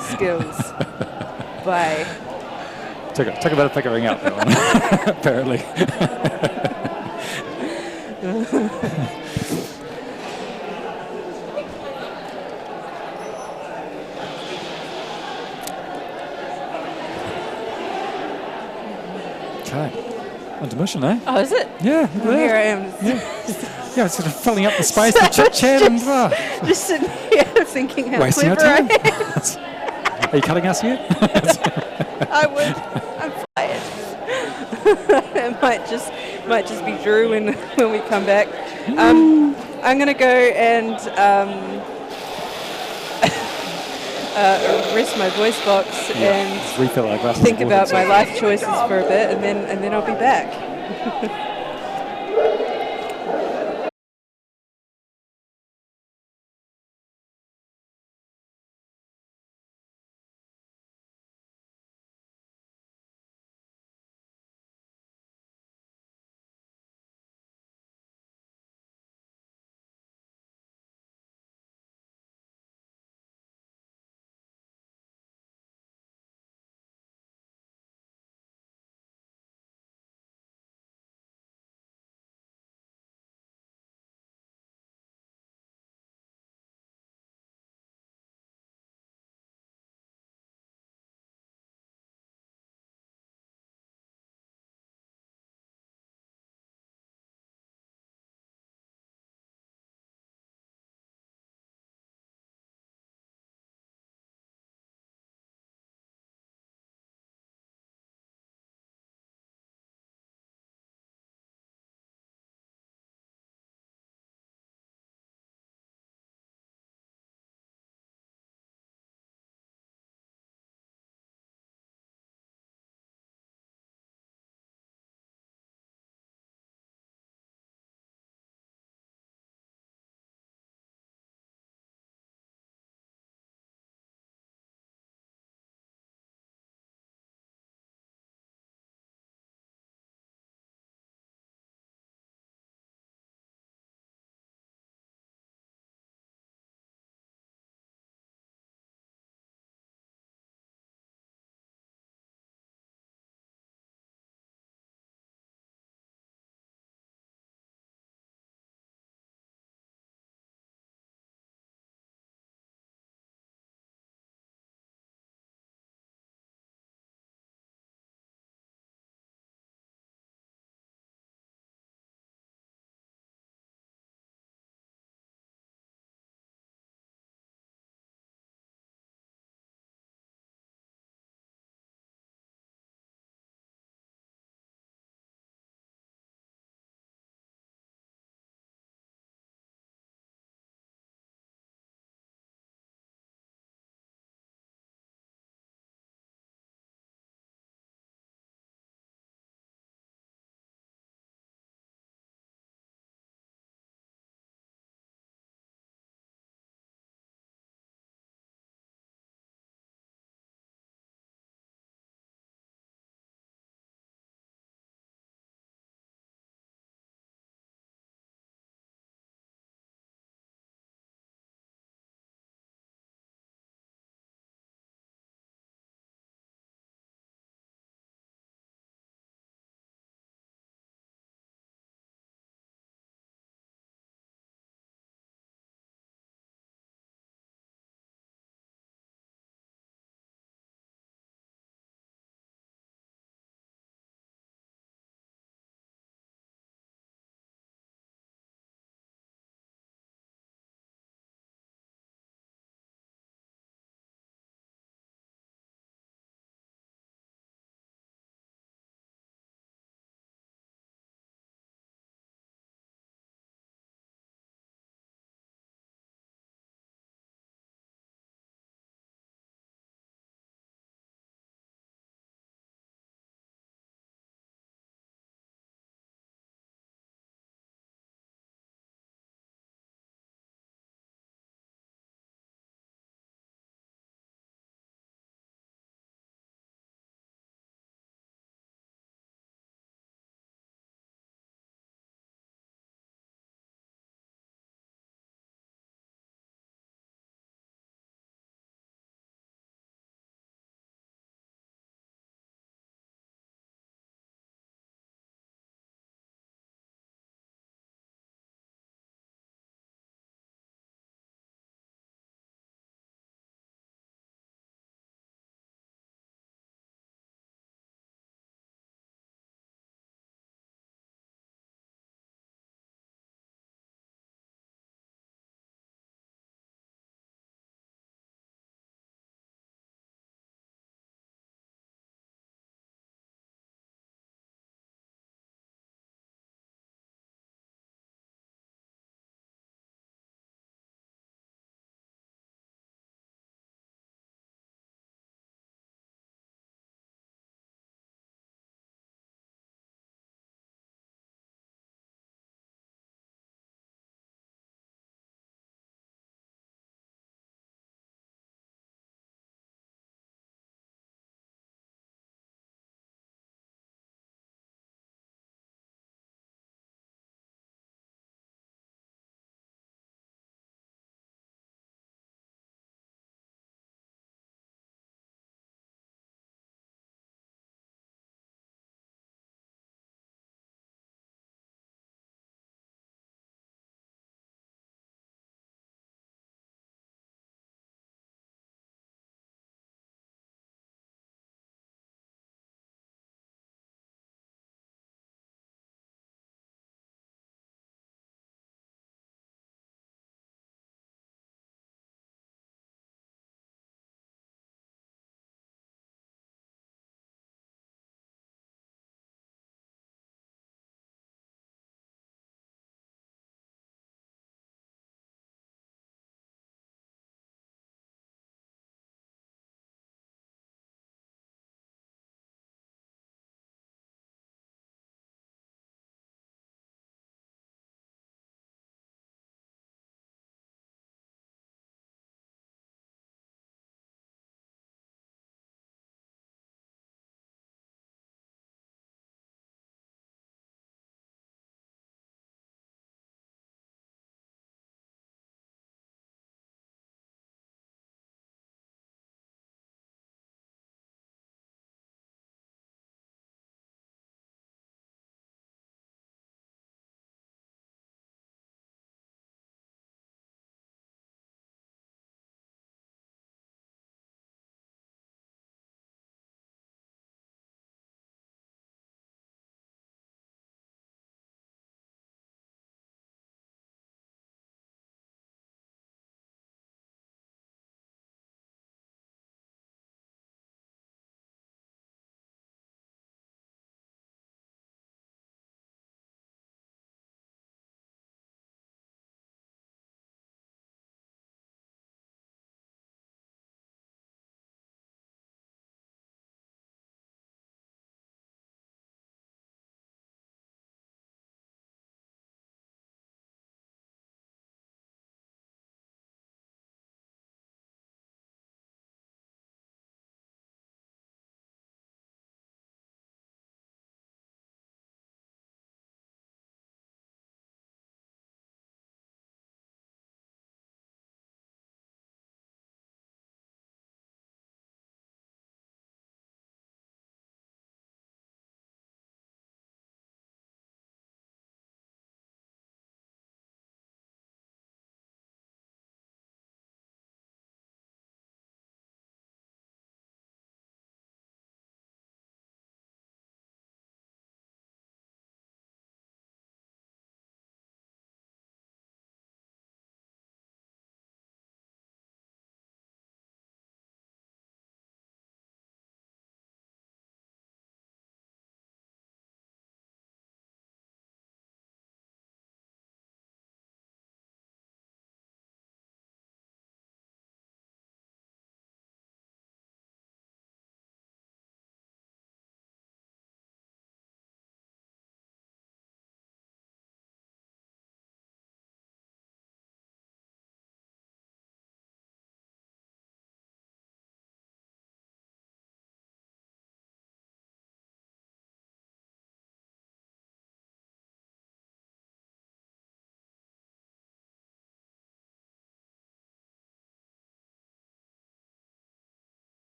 skills by... Took a bit of figuring out, that one, apparently. Okay. Intermission, eh? Oh, is it? Yeah, well, here I am. Yeah, sort of filling up the space with chit-chat and... Just sitting here thinking how wasting our clever time. I am. Are you cutting us yet? I would. I'm fired. It might just be Drew when we come back. I'm going to go and rest my voice box and refill our glasses. Think about my life choices for a bit, and then I'll be back.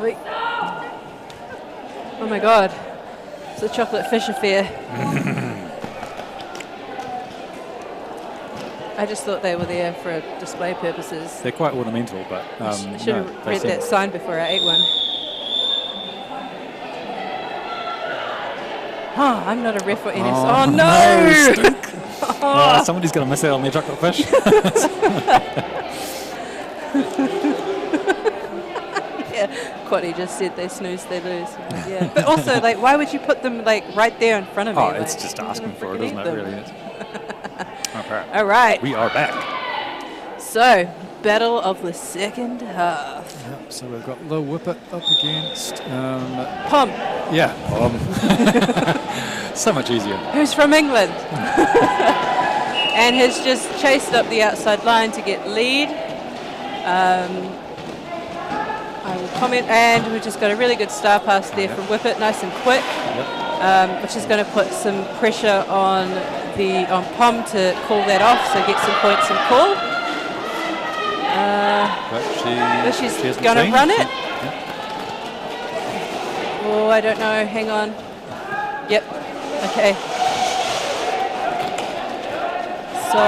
Wait. Oh my god. It's a chocolate fish affair. I just thought they were there for display purposes. They're quite ornamental, but I should have read that sign before I ate one. Oh, I'm not a ref or NS. Oh no! Somebody's going to miss out on their chocolate fish. Yeah, Quaddy just said they snooze, they lose. Yeah, but also, like, why would you put them like right there in front of me? Oh, like, it's just asking for it, isn't it? Really is. Okay. All right. We are back. So, battle of the second half. Yep, so we've got Low Whippet up against Pom. Yeah, Pom. So much easier. Who's from England and has just chased up the outside line to get lead. I will comment, and we've just got a really good star pass there from Whippet, nice and quick, which is going to put some pressure on Pom to call that off, so get some points and call. But she's going to run it. Oh, I don't know. Hang on. Yep. Okay. So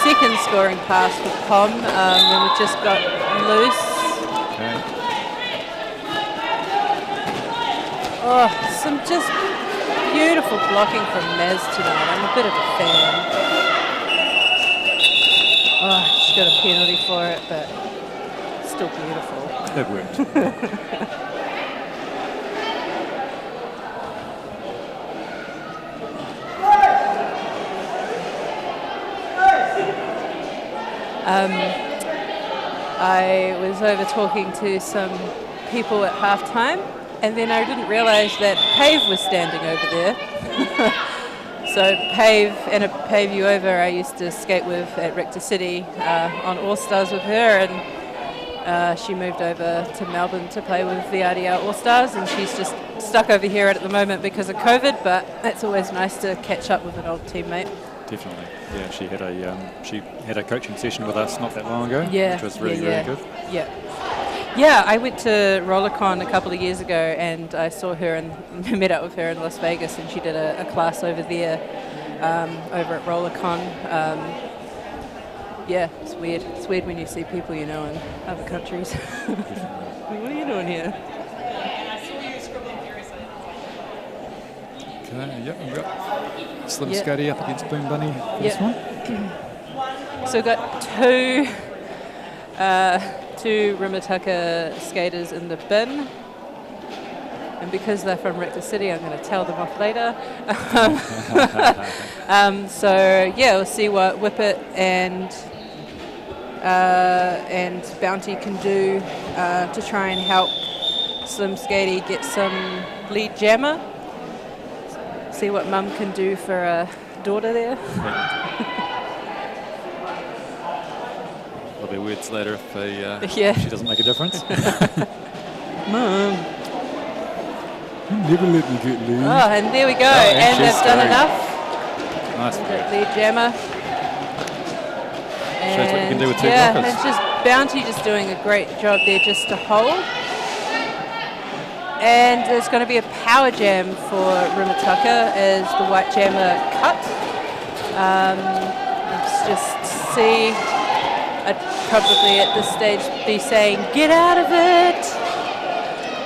second scoring pass for Pom, and we've just got loose. Okay. Oh, some just beautiful blocking from Maz tonight. I'm a bit of a fan. Oh, she got a penalty for it, but still beautiful. It worked. I was over talking to some people at halftime, and then I didn't realise that Pave was standing over there. So Pave, and a Pave you over, I used to skate with at Rector City on All Stars with her, and she moved over to Melbourne to play with VRDR All Stars, and she's just stuck over here at the moment because of COVID, but it's always nice to catch up with an old teammate. Definitely. Yeah, she had a coaching session with us not that long ago, which was really good. Yeah, I went to RollerCon a couple of years ago, and I saw her and met up with her in Las Vegas, and she did a class over there, over at RollerCon. Yeah, it's weird. It's weird when you see people you know in other countries. What are you doing here? Okay, yep, we've got Slim Scuddy up against Boom Bunny for this one. So we've got two Remutaka skaters in the bin. And because they're from Rector City, I'm going to tell them off later. So yeah, we'll see what Whippet and Bounty can do to try and help Slim Skatey get some lead jammer. See what Mum can do for a daughter there. There'll be words later if she doesn't make a difference. Mum, you never let me get lead. Oh, and there we go. And they've done enough. Nice. Lead jammer. Shows what you can do with two and blockers. it's just Bounty just doing a great job there just to hold. And there's going to be a power jam for Remutaka as the white jammer cut. Let's just see. I'd probably at this stage be saying, get out of it!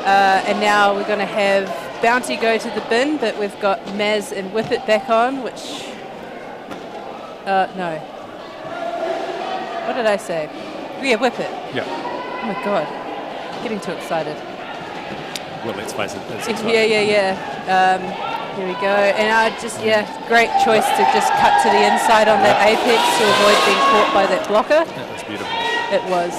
And now we're going to have Bounty go to the bin, but we've got Maz and Whippet back on, which... no. What did I say? Yeah, Whippet. Yeah. Oh my god. Getting too excited. Well, let's face it. Yeah. Here we go. And great choice to just cut to the inside on that apex to avoid being caught by that blocker. That was beautiful. It was.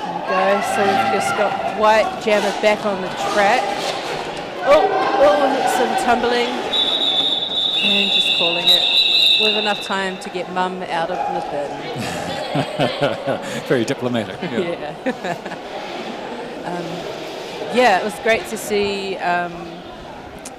There we go. So we've just got white jammer back on the track. Oh, some tumbling. And just calling it. With enough time to get Mum out of the bin. Very diplomatic. Yeah. It was great to see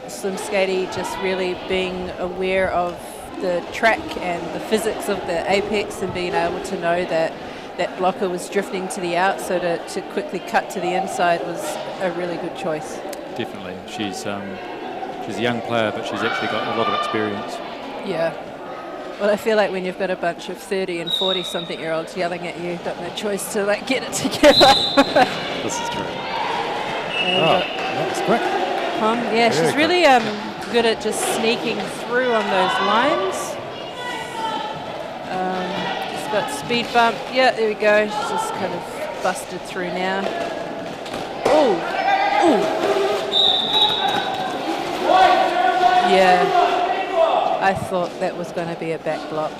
Slim Skatey just really being aware of the track and the physics of the apex and being able to know that that blocker was drifting to the out, so to quickly cut to the inside was a really good choice. Definitely. She's a young player, but she's actually got a lot of experience. Yeah. Well, I feel like when you've got a bunch of 30 and 40-something-year-olds yelling at you, you've got no choice to like get it together. This is true. And, that was quick. yeah, she's really good at just sneaking through on those lines. Just got speed bump. Yeah, there we go. She's just kind of busted through now. Oh, yeah. I thought that was going to be a back block.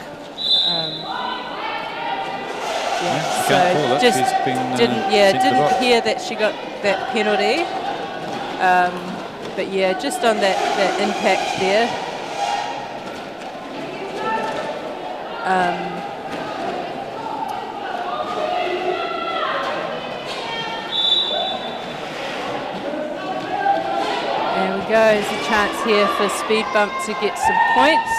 So just didn't hear that she got that penalty. But yeah, just on that impact there. There we go. There's a chance here for speed bump to get some points.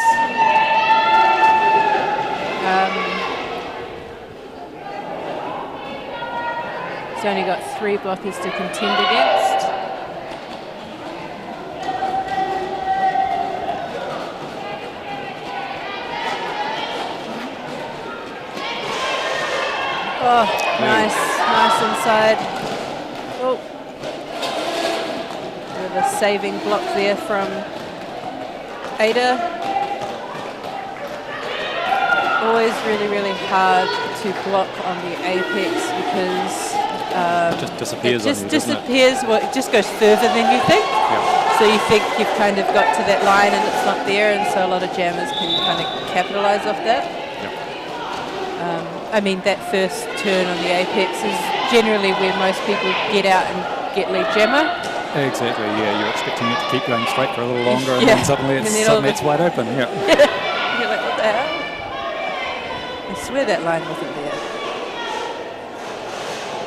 He's only got 3 blockers to contend against. Oh, nice inside. Oh, bit of a saving block there from Ada. Always really, really hard to block on the apex because it just disappears. Well, it just goes further than you think. Yep. So you think you've kind of got to that line and it's not there, and so a lot of jammers can kind of capitalize off that. I mean, that first turn on the apex is generally where most people get out and get lead jammer. Exactly, yeah. You're expecting it to keep going straight for a little longer, and then suddenly it's wide open. Yeah. You're like, what the hell? I swear that line wasn't there.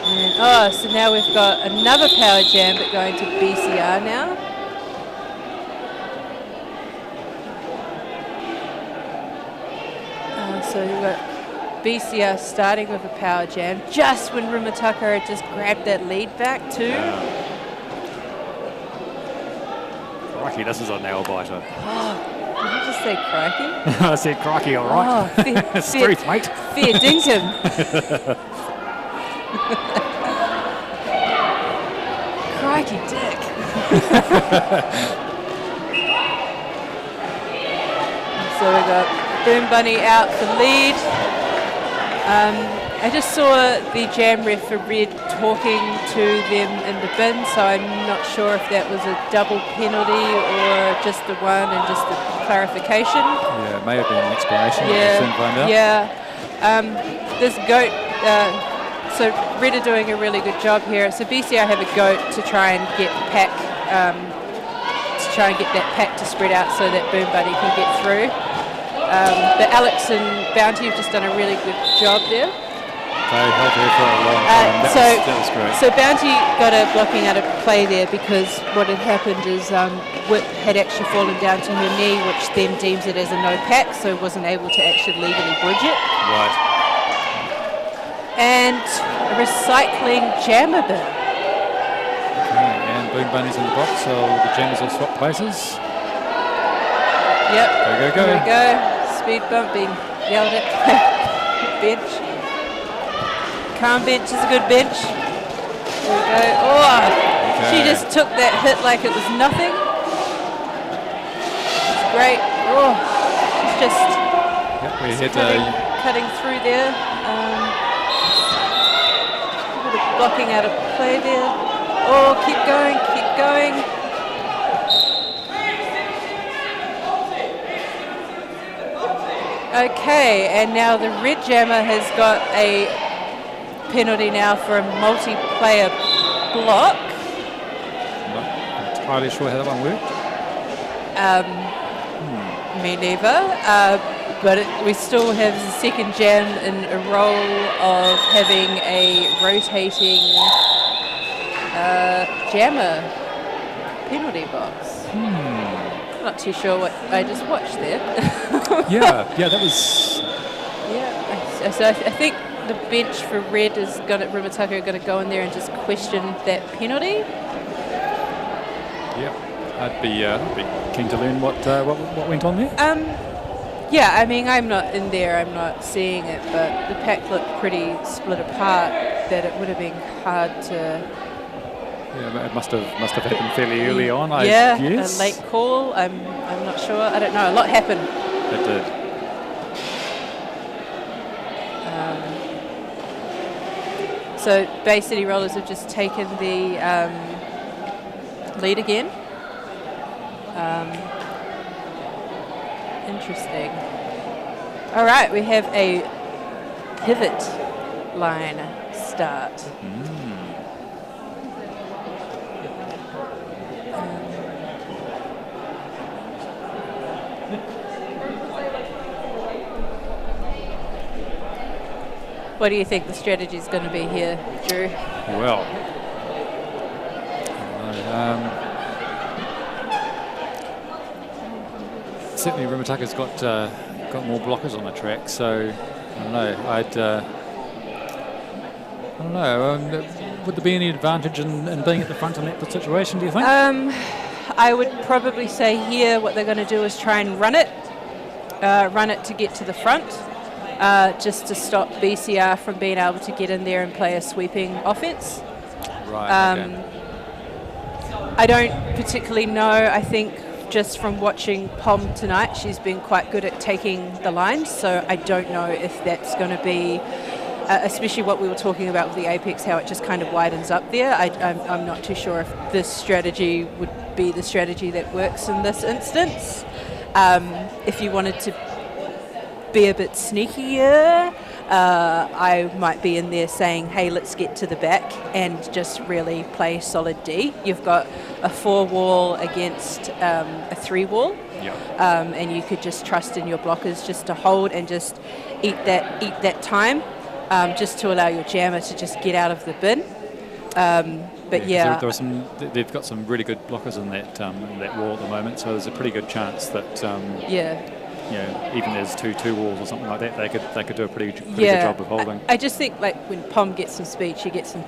And, so now we've got another power jam, but going to BCR now. So we've got BCR starting with a power jam just when Remutaka had just grabbed that lead back too. Crikey, this is a nail biter. Did you just say crikey? I said crikey, all right. It's truth, mate. Fair dinkum. Crikey dick. So we got Boom Bunny out for lead. I just saw the jam ref for red talking to them in the bin, so I'm not sure if that was a double penalty or just the one and just a clarification. Yeah, it may have been an explanation. Yeah, we'll soon find out. This goat, so Red are doing a really good job here. So BCR have a goat to try and get pack, that pack to spread out so that Boom Bunny can get through. But Alex and Bounty have just done a really good job there. They held her for a long time. That was great. So Bounty got a blocking out of play there because what had happened is Whip had actually fallen down to her knee, which then deems it as a no pack, so wasn't able to actually legally bridge it. Right. And a recycling jammer bin. Okay, and Boom Bunny's in the box, so the jammers will swap places. Yep. Go. There we go. Speed bump being yelled at. Bench. Calm bench is a good bench. There we go. Oh, okay. She just took that hit like it was nothing. It's great. Oh, she's just cutting through there. A bit of blocking out of play there. Oh, keep going. Okay, and now the red jammer has got a penalty now for a multiplayer block. Not entirely sure how that one worked. Me neither. But we still have the second jam in a role of having a rotating jammer penalty box. Not too sure what I just watched there. yeah, that was... Yeah, so I think the bench for red is Remutaka going to go in there and just question that penalty. Yeah, I'd be keen to learn what went on there. Yeah, I mean, I'm not in there, I'm not seeing it, but the pack looked pretty split apart that it would have been hard to... Yeah, it must have happened fairly early on, I guess. guess. A late call, I'm not sure, I don't know, a lot happened. It did. So Bay City Rollers have just taken the lead again. Interesting. All right, we have a pivot line start. What do you think the strategy is going to be here, Drew? Well, certainly Remutaka's got more blockers on the track, so I don't know. I don't know. Would there be any advantage in being at the front in that situation, do you think? I would probably say here what they're going to do is try and run it to get to the front. Just to stop BCR from being able to get in there and play a sweeping offense. Right, okay. I don't particularly know. I think just from watching Pom tonight, she's been quite good at taking the lines, so I don't know if that's going to be, especially what we were talking about with the Apex, how it just kind of widens up there. I'm not too sure if this strategy would be the strategy that works in this instance. If you wanted to be a bit sneakier, I might be in there saying, hey, let's get to the back and just really play solid D. You've got a 4 wall against a 3 wall, and you could just trust in your blockers just to hold and just eat that time, just to allow your jammer to just get out of the bin. But there are some. They've got some really good blockers in that wall at the moment, so there's a pretty good chance that even there's two walls or something like that, they could do a pretty good job of holding. I just think like when Pom gets some speed, she gets some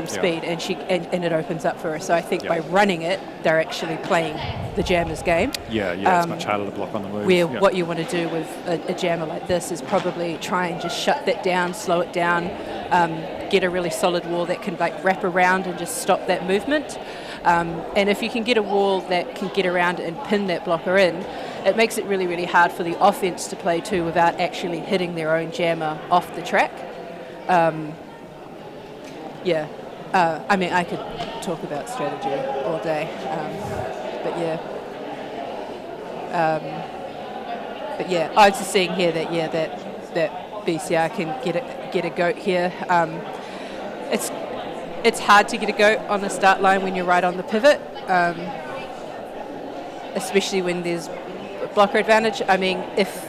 speed, and it opens up for her. So I think by running it, they're actually playing the jammer's game. It's much harder to block on the move. Where what you want to do with a jammer like this is probably try and just shut that down, slow it down, get a really solid wall that can like wrap around and just stop that movement. And if you can get a wall that can get around and pin that blocker in, it makes it really, really hard for the offense to play too without actually hitting their own jammer off the track. I mean, I could talk about strategy all day, I was just seeing here that BCR can get a goat here. It's hard to get a goat on the start line when you're right on the pivot, especially when there's blocker advantage. I mean, if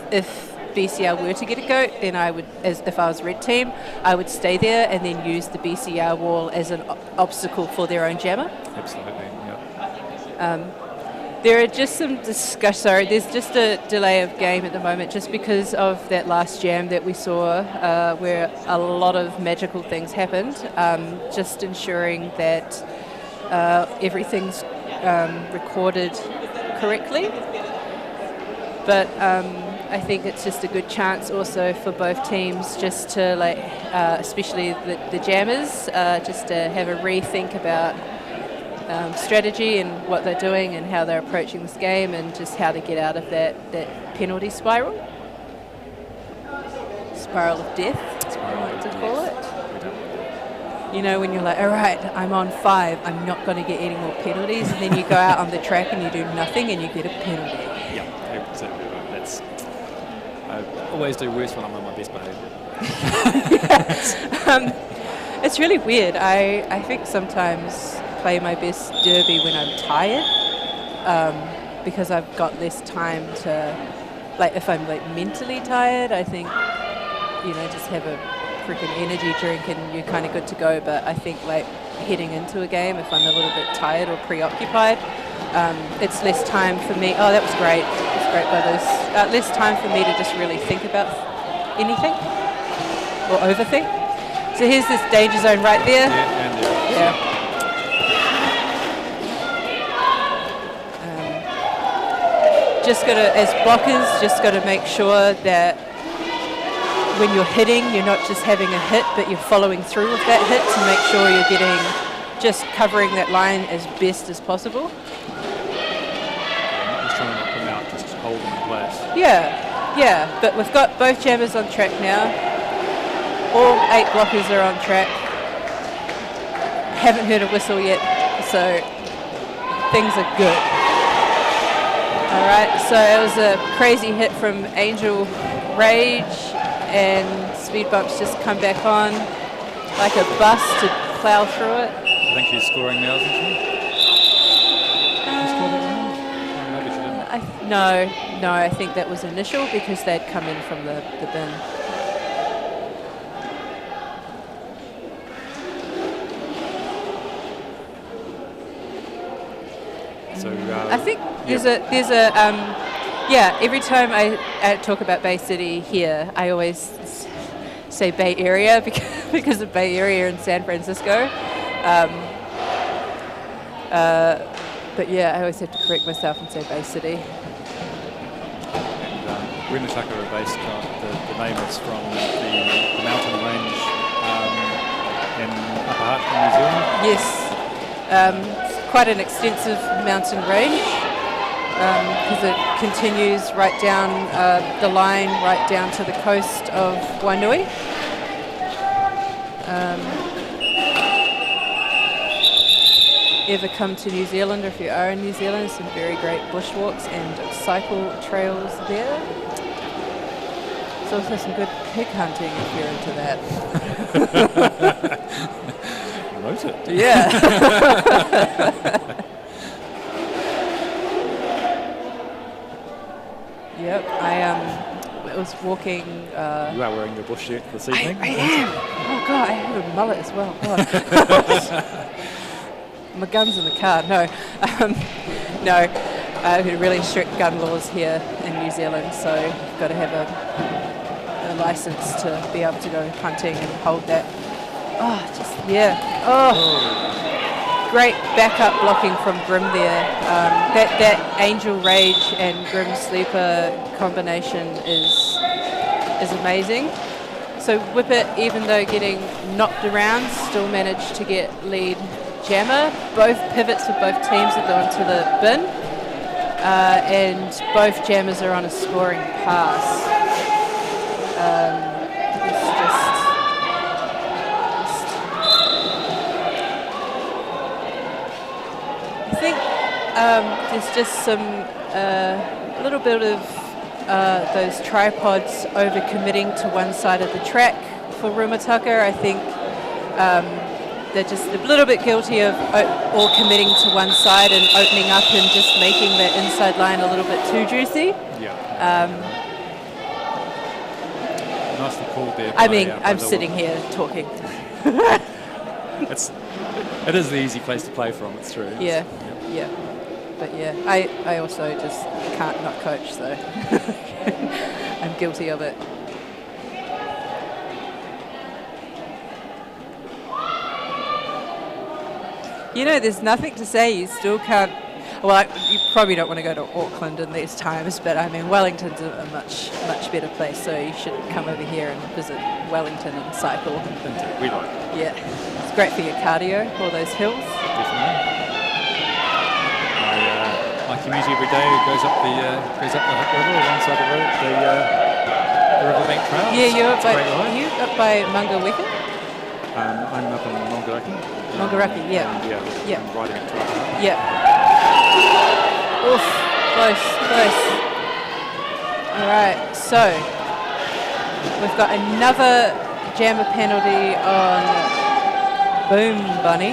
BCR were to get a goat, then I would, if I was red team, I would stay there and then use the BCR wall as an obstacle for their own jammer. Absolutely, yeah. There are just some there's just a delay of game at the moment just because of that last jam that we saw where a lot of magical things happened. Just ensuring that everything's recorded correctly. But I think it's just a good chance also for both teams just to, like, especially the jammers, just to have a rethink about strategy and what they're doing and how they're approaching this game and just how to get out of that penalty spiral. Spiral of death, I like to call it. You know, when you're like, all right, I'm on 5, I'm not going to get any more penalties, and then you go out on the track and you do nothing and you get a penalty. Yeah, exactly right. I always do worse when I'm on my best behaviour. It's really weird. I think sometimes play my best derby when I'm tired, because I've got less time to, like, if I'm like mentally tired, I think, you know, just have a freaking energy drink and you're kind of good to go. But I think like heading into a game, if I'm a little bit tired or preoccupied, it's less time for me. Oh, that was great. That's great, brothers. Less time for me to just really think about anything. or overthink. So here's this danger zone right there. Yeah. Just got to, as blockers, just got to make sure that when you're hitting, you're not just having a hit, but you're following through with that hit to make sure you're getting, just covering that line as best as possible. Just trying to knock them out, just hold them in place. Yeah, but we've got both jammers on track now. All 8 blockers are on track. Haven't heard a whistle yet, so things are good. All right, so it was a crazy hit from Angel Rage, and speed bumps just come back on like a bus to plow through it. I think she's scoring now, isn't she? Maybe she didn't. No, I think that was initial because they'd come in from the bin. So I think there's a every time I talk about Bay City here, I always say Bay Area because of Bay Area in San Francisco. But yeah, I always have to correct myself and say Bay City. And Remutaka are based on, the name is from the mountain range in Upper Hutt in New Zealand. Yes. Quite an extensive mountain range because it continues right down the line, right down to the coast of Wainui. Ever come to New Zealand, or if you are in New Zealand, some very great bushwalks and cycle trails there. There's also some good pig hunting if you're into that. Wrote it. Yeah. Yep, I was walking. You are wearing your bush shirt this evening. I am. Oh god, I have a mullet as well. Oh. My gun's in the car. No, no. I have really strict gun laws here in New Zealand, so you've got to have a license to be able to go hunting and hold that. Oh, just yeah. Oh, great backup blocking from Grim there. That Angel Rage and Grim Sleeper combination is amazing. So Whippet, even though getting knocked around, still managed to get lead jammer. Both pivots of both teams have gone to the bin, and both jammers are on a scoring pass. I think there's just some little bit of those tripods over-committing to one side of the track for Remutaka. I think they're just a little bit guilty of all committing to one side and opening up and just making that inside line a little bit too juicy. Yeah. Nicely called there. I mean, I'm sitting here talking. It is the easy place to play from, it's true. Yeah. But yeah, I also just can't not coach, so I'm guilty of it. You know, there's nothing to say. You still can't. Well, you probably don't want to go to Auckland in these times, but I mean, Wellington's a much better place, so you should come over here and visit Wellington and cycle. Indeed, we like. Yeah, it's great for your cardio, all those hills. Definitely. My commute every day goes up the Hutt River alongside the Riverbank Trail. Yeah, you're up by Mangaweka? I'm up in Mongaraki. Mongaraki, yeah. I'm riding it to Upper Hutt. Yeah. Oof, close. All right, so we've got another jammer penalty on Boom Bunny.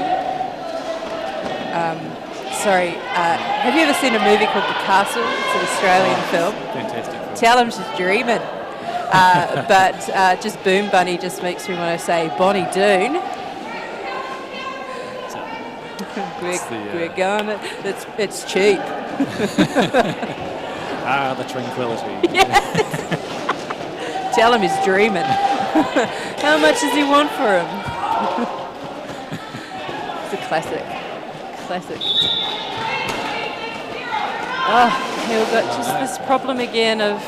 Sorry, have you ever seen a movie called The Castle? It's an Australian film. Fantastic film. Tell him she's dreaming. But just Boom Bunny just makes me want to say Bonnie Doon. We're going. It's cheap. The tranquility. Yes. Tell him he's dreaming. How much does he want for him? It's a classic. Classic. Oh, he'll got just this problem again of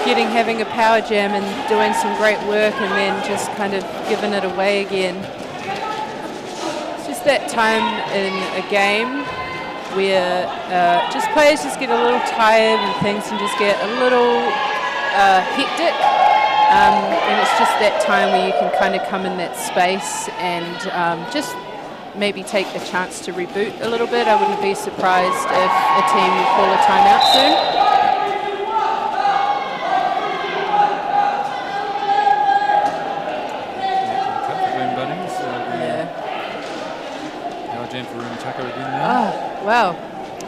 having a power jam and doing some great work and then just kind of giving it away again. It's just that time in a game where just players just get a little tired and things can just get a little hectic. And it's just that time where you can kind of come in that space and just maybe take a chance to reboot a little bit. I wouldn't be surprised if a team will call a timeout soon. Power jam for Remutaka again now. Oh, wow.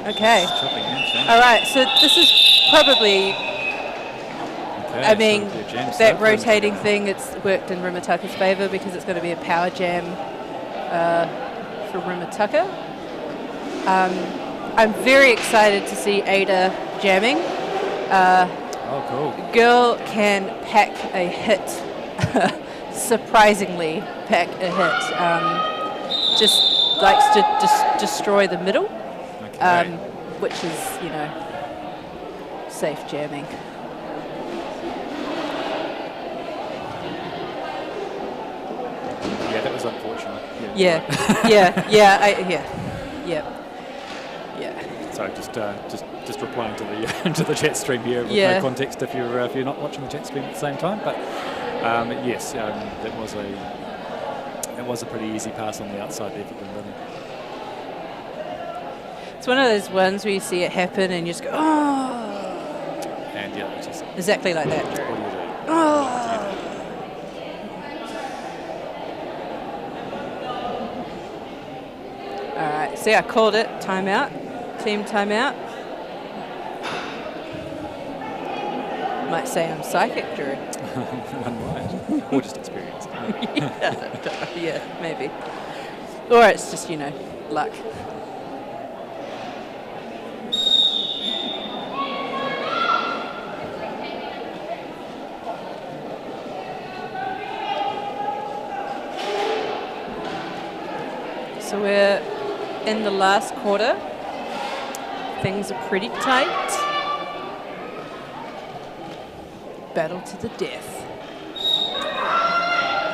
Okay. All right, so this is probably... I mean, that rotating thing, it's worked in Remutaka's favour because it's going to be a power jam for Remutaka. I'm very excited to see Ada jamming. Oh, cool. Girl can pack a hit, surprisingly pack a hit. Just likes to destroy the middle, which is, you know, safe jamming. Yeah, that was unfortunate. Yeah. So just replying to the to the chat stream here with no context if you're not watching the chat stream at the same time. But yes, that was a pretty easy pass on the outside there for Glenbunny. It's one of those ones where you see it happen and you just go, oh. And yeah, it's just exactly like that. What do you do? Oh. All right, see, I called it. Timeout. Team timeout. Might say I'm psychic, Drew. One might. Or just experience. Yeah, maybe. Or it's just, you know, luck. So we're in the last quarter. Things are pretty tight. Battle to the death.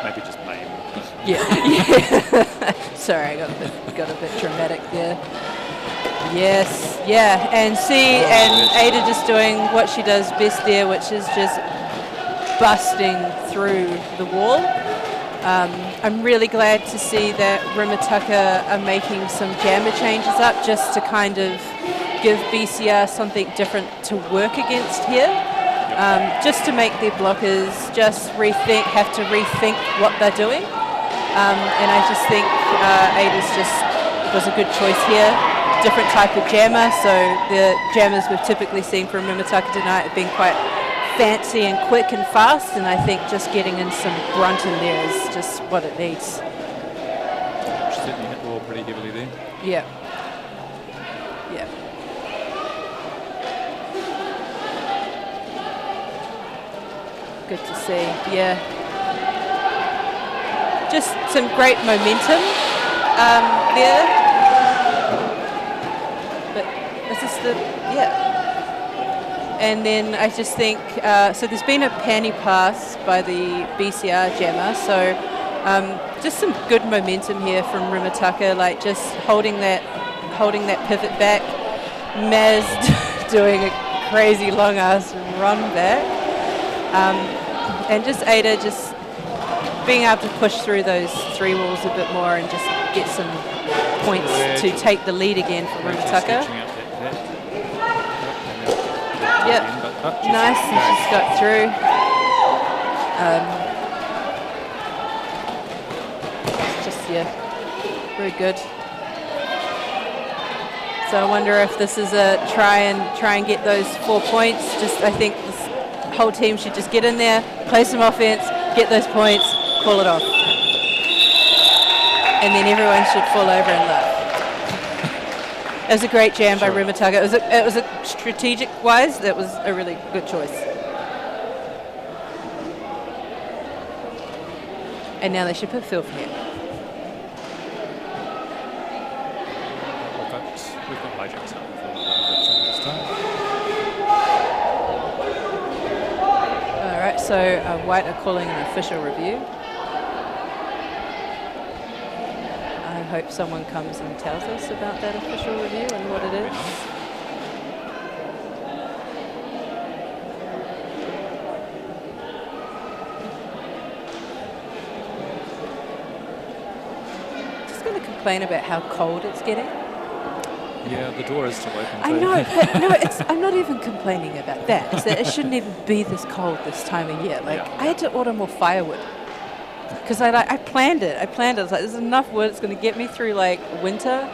Maybe just name. Yeah. Sorry, I got a bit dramatic there. Yes, yeah, and see, and Ada just doing what she does best there, which is just busting through the wall. I'm really glad to see that Remutaka are making some jammer changes up just to kind of give BCR something different to work against here. Just to make their blockers just have to rethink what they're doing. And I just think Ada's was a good choice here. Different type of jammer, so the jammers we've typically seen from Remutaka tonight have been quite fancy and quick and fast, and I think just getting in some grunt in there is just what it needs. She certainly hit the wall pretty heavily there. Yeah. Yeah. Good to see, yeah. Just some great momentum there. But this is and then I just think, so there's been a panty pass by the BCR jammer, so just some good momentum here from Remutaka, like just holding that pivot back. Maz doing a crazy long ass run back. And just Ada just being able to push through those three walls a bit more and just get some points to take the lead again for Remutaka. Yep, nice, he just got through. It's just, yeah, very good. So I wonder if this is a try and get those 4 points. Just, I think this whole team should just get in there, play some offense, get those points, call it off. And then everyone should fall over and laugh. It was a great jam by Remutaka. It was a strategic-wise, that was a really good choice. And now they should put Filth here. We've got hijacks up for this time. All right, so White are calling an official review. I hope someone comes and tells us about that official review and what it is. Just going to complain about how cold it's getting. Yeah, the door is still open. I know, but no, I'm not even complaining about that. It's that it shouldn't even be this cold this time of year. Like, I had to order more firewood because I planned it. I was like, there's enough wood. It's going to get me through like winter,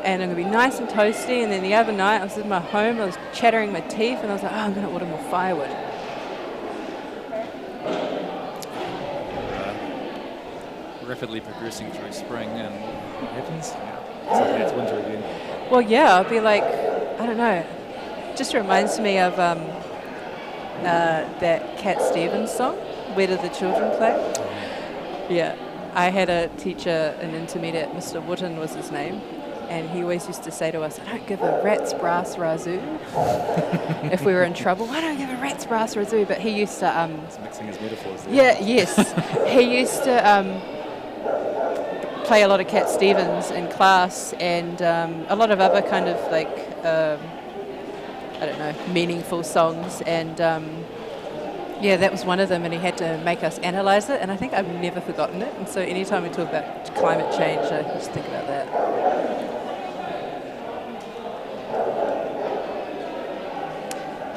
and I'm going to be nice and toasty. And then the other night, I was in my home. I was chattering my teeth, and I was like, oh, I'm going to order more firewood. Rapidly progressing through spring, and what happens? Suddenly it's winter again. Well, yeah, I'll be like, I don't know. Just reminds me of that Cat Stevens song, Where Do the Children Play? Yeah, I had a teacher, an intermediate, Mr. Wooten was his name, and he always used to say to us, I don't give a rat's brass razoo. If we were in trouble, I don't give a rat's brass razoo. But he used to... He's mixing his metaphors there. Yeah, yes. He used to... play a lot of Cat Stevens in class, and a lot of other kind of like I don't know, meaningful songs, and yeah, that was one of them, and he had to make us analyse it, and I think I've never forgotten it, and so anytime we talk about climate change, I just think about that.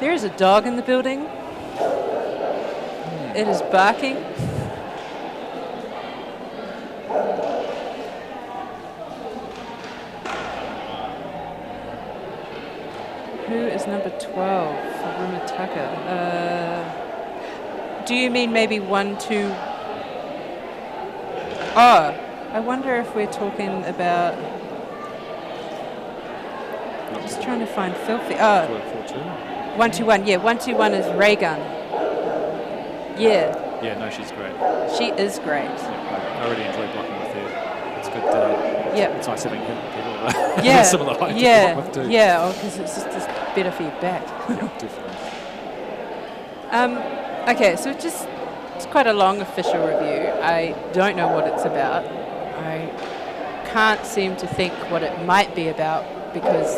There is a dog in the building. It is barking. Who is number 12 for Remutaka? Do you mean maybe 1, 2? Oh, I wonder if we're talking about... I'm just trying to find Filthy. Oh, 121. Yeah, 121 is Raygun. Yeah. Yeah, no, she's great. She is great. Yeah, I really enjoy blocking with her. It's good. It's nice having people similar height to block with too. Yeah, because it's just better for your back. Yeah, definitely. Okay, so it's quite a long official review. I don't know what it's about. I can't seem to think what it might be about because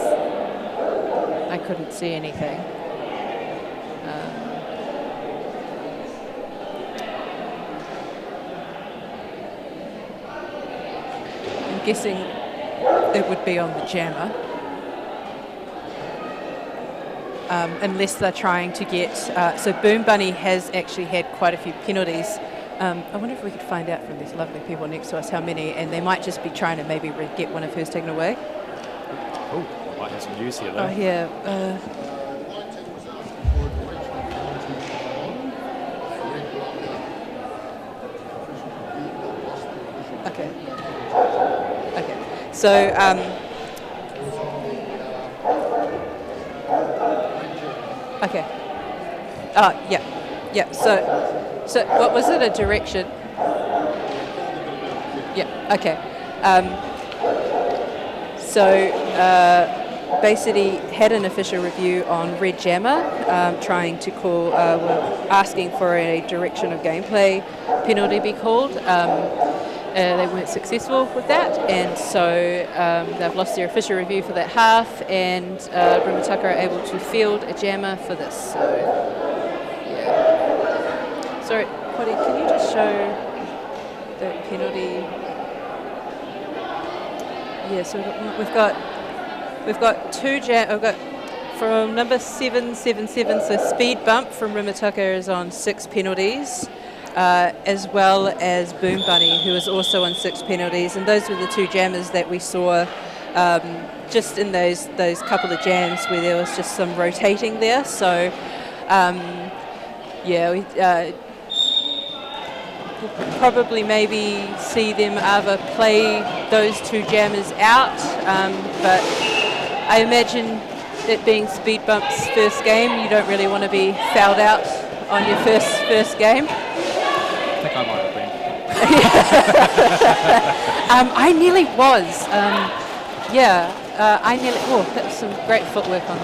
I couldn't see anything. I'm guessing it would be on the jammer. Unless they're trying to get... so Boom Bunny has actually had quite a few penalties. I wonder if we could find out from these lovely people next to us how many, and they might just be trying to maybe get one of hers taken away. Oh, I might have some news here though. Oh, yeah. Okay. Okay. So... okay. Oh, yeah. Yeah. So what was it? A direction? Yeah. Okay. Basically had an official review on Red Jammer, trying to call, asking for a direction of gameplay penalty be called. They weren't successful with that, and so they've lost their official review for that half, and Remutaka are able to field a jammer for this. So, yeah. Sorry, Cody, can you just show the penalty? Yeah, so we've got two jam. I've got from number 777. So speed bump from Remutaka is on 6 penalties. As well as Boom Bunny, who is also on 6 penalties, and those were the 2 jammers that we saw just in those couple of jams where there was just some rotating there. So, yeah, we we'll probably maybe see them either play those 2 jammers out, but I imagine it being Speed Bump's first game, you don't really want to be fouled out on your first game. I think I might have been. I nearly was. I nearly. Oh, that was some great footwork on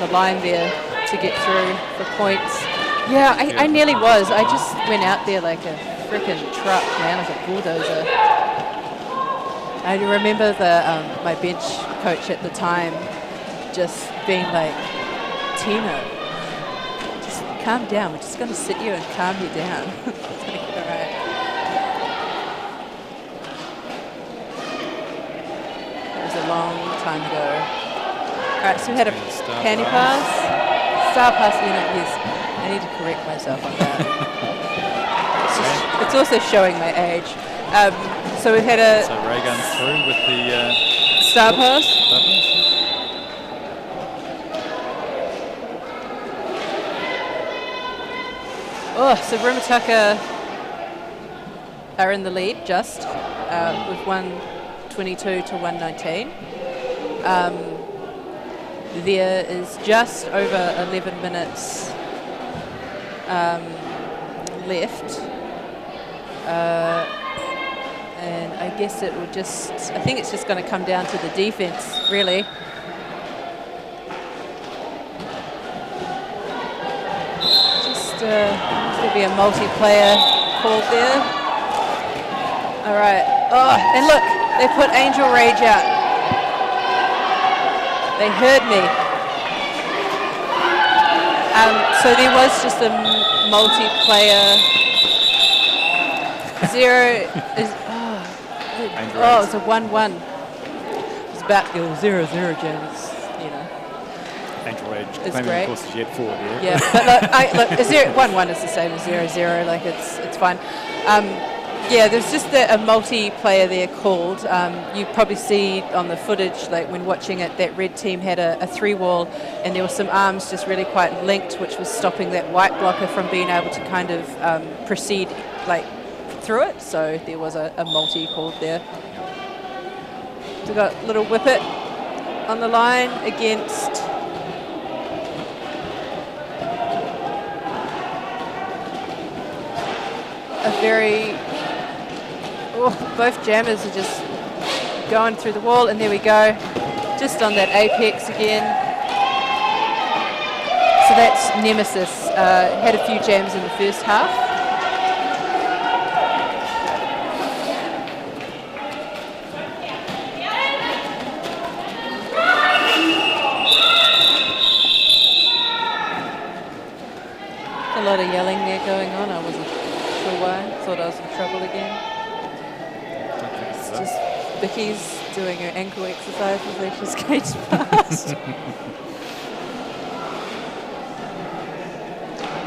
the line there to get through for points. Yeah, I nearly was. I just went out there like a freaking truck, man, like a bulldozer. I remember my bench coach at the time just being like, Tina, just calm down. We're just going to sit you and calm you down. It's going to get all right. That was a long time ago. All right, so we had a panty pass. Star pass, yes. I need to correct myself on that. It's also showing my age. So we've had a... So Raygun through with the... Star pass. Oh, so Remutaka are in the lead just with 122 to 119. There is just over 11 minutes left. And I guess it would just, I think it's just going to come down to the defense, really. Just going to be a multiplayer called there. All right. Oh, and look, they put Angel Rage out. They heard me. So there was just a multiplayer. Zero is... Oh, it's a 1-1. It's about to go 0-0, James. You know. Angel Rage. It's claiming, great. Of course, Jet forward. Yeah, but look, 1-1 is the same as 0-0. Like it's fine. Yeah, there's just a multiplayer there called. You probably see on the footage, like when watching it, that red team had a 3-wall, and there were some arms just really quite linked, which was stopping that white blocker from being able to kind of proceed like through it. So there was a multi called there. We got little Whippet on the line against a very... Oh, both jammers are just going through the wall, and there we go. Just on that apex again. So that's Nemesis. Had a few jams in the first half. A lot of yelling there going on. I wasn't sure why. Thought I was in trouble again. It's just Vicky's doing her ankle exercises as she skates past.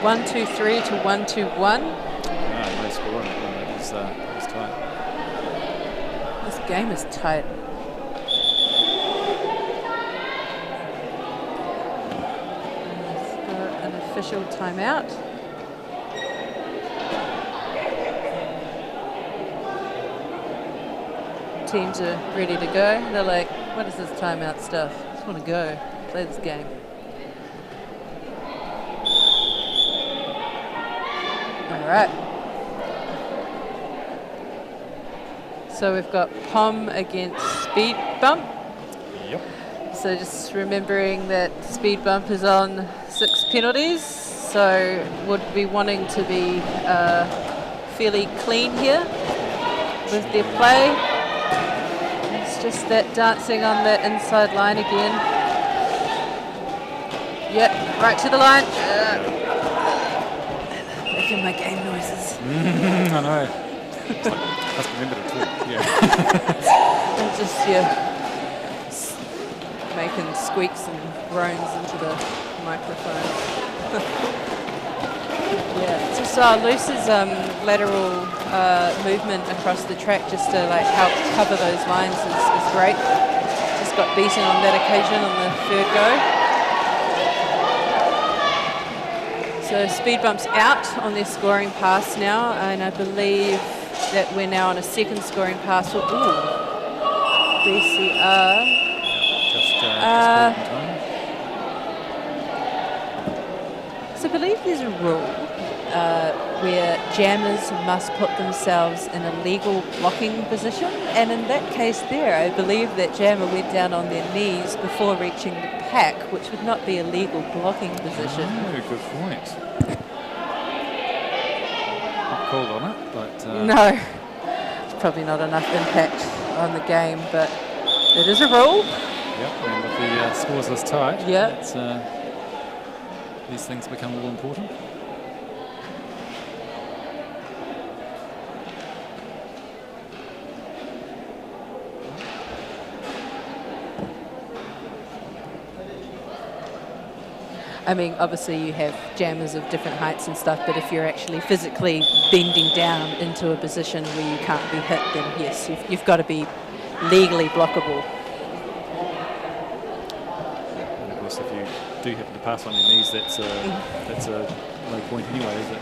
1-2-3 to 1-2-1. No scoring. That was tight. This game is tight. An official timeout. Teams are ready to go. They're like, what is this timeout stuff? I just want to go play this game. All right. So we've got POM against Speed Bump. Yep. So just remembering that Speed Bump is on 6 penalties, so would be wanting to be fairly clean here with their play. It's just that dancing on that inside line again. Yep, right to the line. Making my game noises. I know. It's like, must remember to talk. Yeah. I'm just making squeaks and groans into the microphone. Yeah, just Luce's lateral movement across the track just to like help cover those lines is great. Just got beaten on that occasion on the third go. So Speed Bump's out on their scoring pass now, and I believe that we're now on a second scoring pass. For, BCR. So I believe there's a rule where jammers must put themselves in a legal blocking position, and in that case there, I believe that jammer went down on their knees before reaching the pack, which would not be a legal blocking position. Oh, good point. Not called on it, but... No, it's probably not enough impact on the game, but it is a rule. Yep, and with the scores this tight, these things become all important. I mean, obviously you have jammers of different heights and stuff, but if you're actually physically bending down into a position where you can't be hit, then yes, you've got to be legally blockable. And of course, if you do happen to pass on your knees, that's a low point anyway, is it?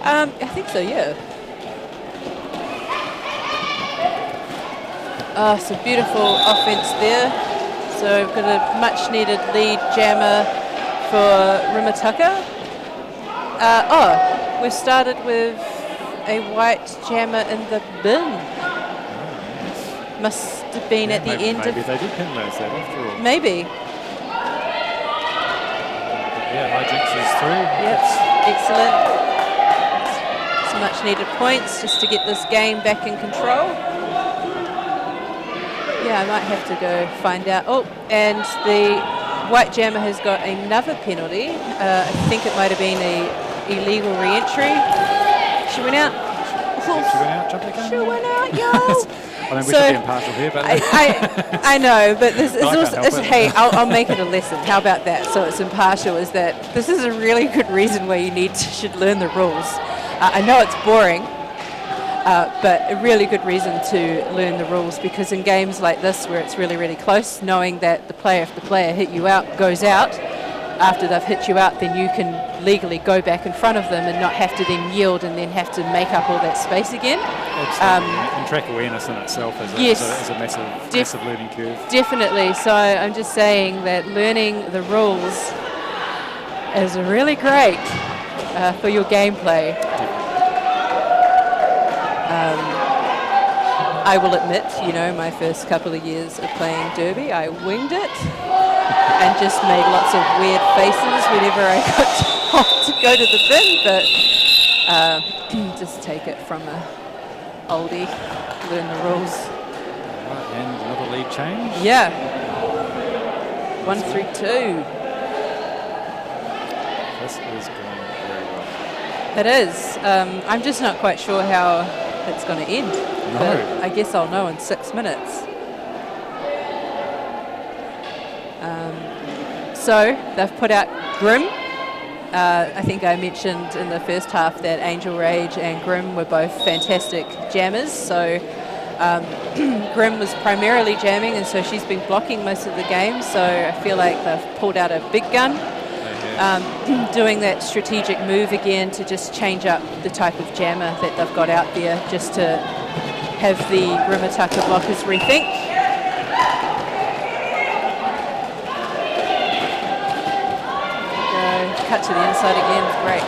I think so, yeah. Oh, some beautiful offense there. So we've got a much needed lead jammer for Remutaka. We've started with a white jammer in the bin. Must have been at the end maybe they did penalise that after all. Maybe. Yeah, hijinks is through. Yep, excellent. Some much needed points just to get this game back in control. Yeah, I might have to go find out. Oh, and the white jammer has got another penalty. I think it might have been a illegal re-entry. She went out. She went out, jumped again? She went out, yo. I mean, we should be impartial here, but... I know, but this is also... Hey, I'll I'll make it a lesson. How about that? So it's impartial, is that this is a really good reason why you should learn the rules. I know it's boring, but a really good reason to learn the rules, because in games like this where it's really, really close, knowing that if the player hit you out, goes out, after they've hit you out, then you can legally go back in front of them and not have to then yield and then have to make up all that space again. And track awareness in itself is a massive learning curve. Definitely. So I'm just saying that learning the rules is really great for your gameplay. I will admit, my first couple of years of playing Derby, I winged it and just made lots of weird faces whenever I got told to go to the bin, but just take it from a oldie, learn the rules. Right, and another lead change. Yeah. 1-3-2. This is going very well. It is. I'm just not quite sure how it's going to end. No. But I guess I'll know in 6 minutes. So they've put out Grim. I think I mentioned in the first half that Angel Rage and Grim were both fantastic jammers. So Grim was primarily jamming, and so she's been blocking most of the game. So I feel like they've pulled out a big gun, doing that strategic move again to just change up the type of jammer that they've got out there, just to have the Remutaka blockers rethink. Cut to the inside again, great.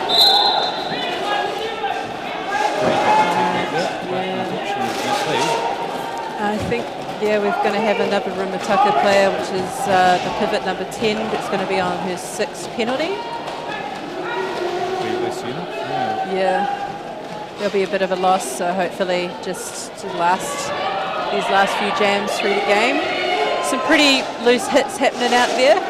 I think, we're going to have another Remutaka player, which is the pivot number 10, that's going to be on her 6th penalty. Yeah, there'll be a bit of a loss, so hopefully just to these last few jams through the game. Some pretty loose hits happening out there.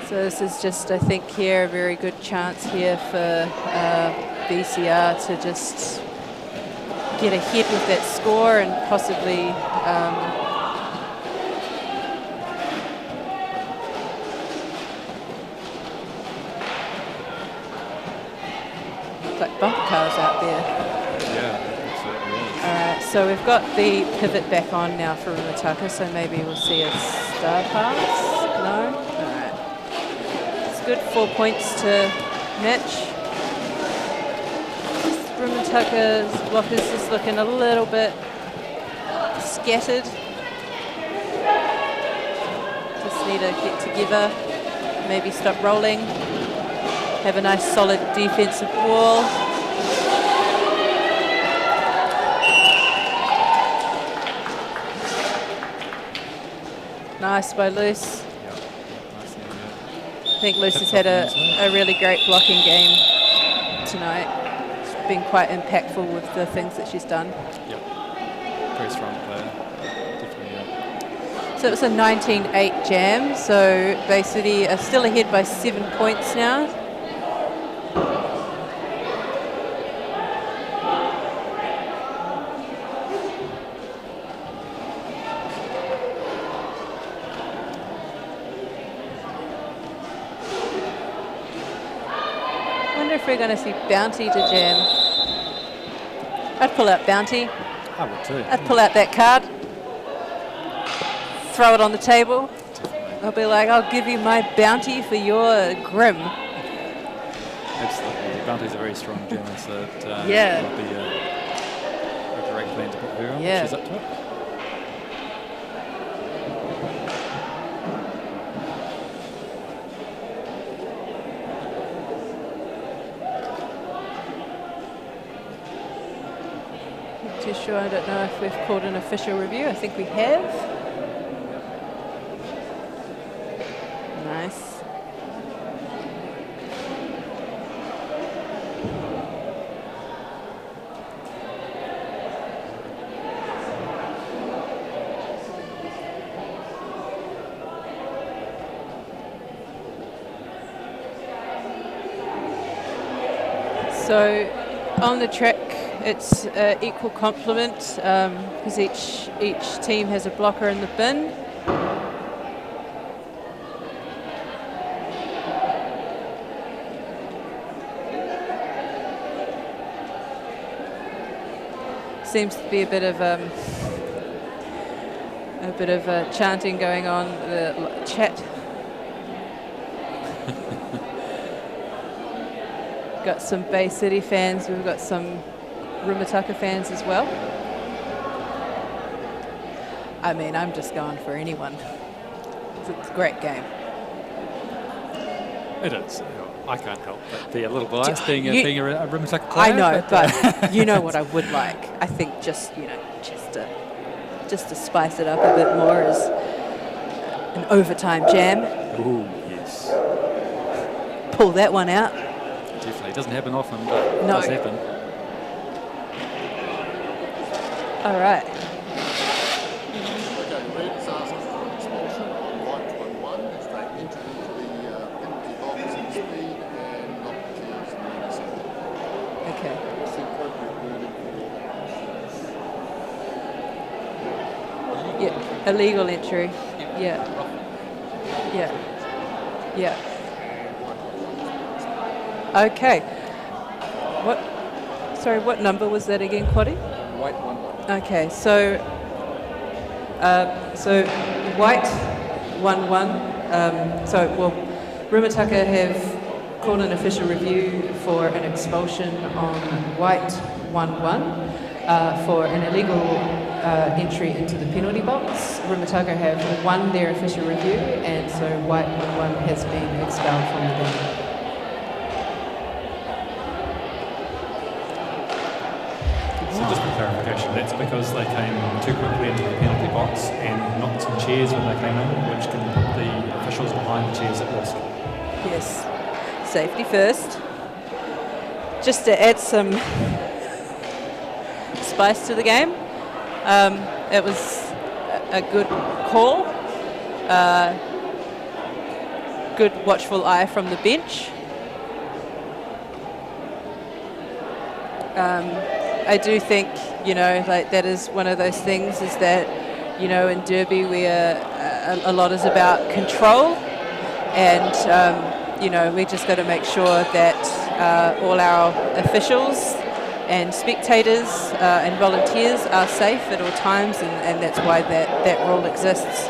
So this is just, I think, here a very good chance here for BCR to just get ahead with that score and possibly like bumper cars out there. Yeah, absolutely. All right, so we've got the pivot back on now for Remutaka, so maybe we'll see a star pass. No? All right. It's good, 4 points to match. Remutaka's blockers just looking a little bit scattered. Just need to get together, maybe stop rolling, have a nice solid defensive wall. Nice by Luce. I think Luce has had a really great blocking game tonight. She's been quite impactful with the things that she's done. Yep. Very strong player. Definitely, yeah. So it's a 19-8 jam. So Bay City are still ahead by 7 points now. If we're going to see Bounty to jam. I'd pull out Bounty. I would too. I'd pull out that card, throw it on the table. I'll be like, I'll give you my bounty for your Grim. Absolutely. Bounty's a very strong jammer, so it yeah. would be a great plan to put her on. Yeah. She's up to it. Too sure. I don't know if we've called an official review. I think we have. Nice. So on the track, it's equal complement because each team has a blocker in the bin. Seems to be a bit of chanting going on the chat. Got some Bay City fans. We've got some Remutaka fans as well. I mean, I'm just going for anyone. It's a great game. It is. I can't help but be a little biased being a Remutaka player. I know, but you know what I would like. I think just to spice it up a bit more is an overtime jam. Ooh, yes. Pull that one out. Definitely. It doesn't happen often, but it does happen. All right. Okay, Red's asking for an expulsion on white 1-1 as they enter into the penalty box in speed and knock the chairs in the intercept. Okay. It's the appropriate wording for Yeah, illegal entry. Yeah. Yeah. Yeah. Okay. What? Sorry, what number was that again, Quaddy? white 1-1. Okay, so white 1-1. Remutaka have called an official review for an expulsion on white 1-1 for an illegal entry into the penalty box. Remutaka have won their official review, and so white 1-1 has been expelled from the game. So just for clarification, that's because they came too quickly into the penalty box and knocked some chairs when they came in, which can put the officials behind the chairs at risk. Yes, safety first. Just to add some spice to the game, it was a good call, good watchful eye from the bench. I do think, like that is one of those things is that, in Derby a lot is about control, and, we just got to make sure that all our officials and spectators and volunteers are safe at all times, and that's why that rule exists.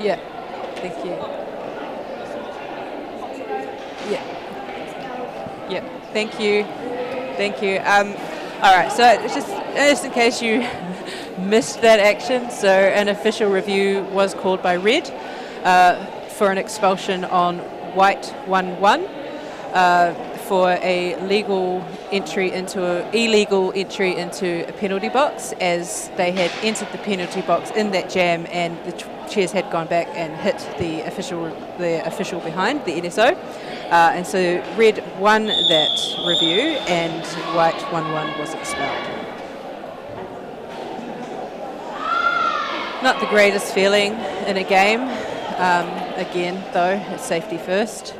Yeah, thank you. Yeah. Yeah, thank you. Thank you. All right, so just in case you missed that action, so an official review was called by Red for an expulsion on White 1-1 for a illegal entry into a penalty box, as they had entered the penalty box in that jam and the chairs had gone back and hit the official behind, the NSO. And so Red won that review and White 1-1 was expelled. Not the greatest feeling in a game. Again, though, it's safety first.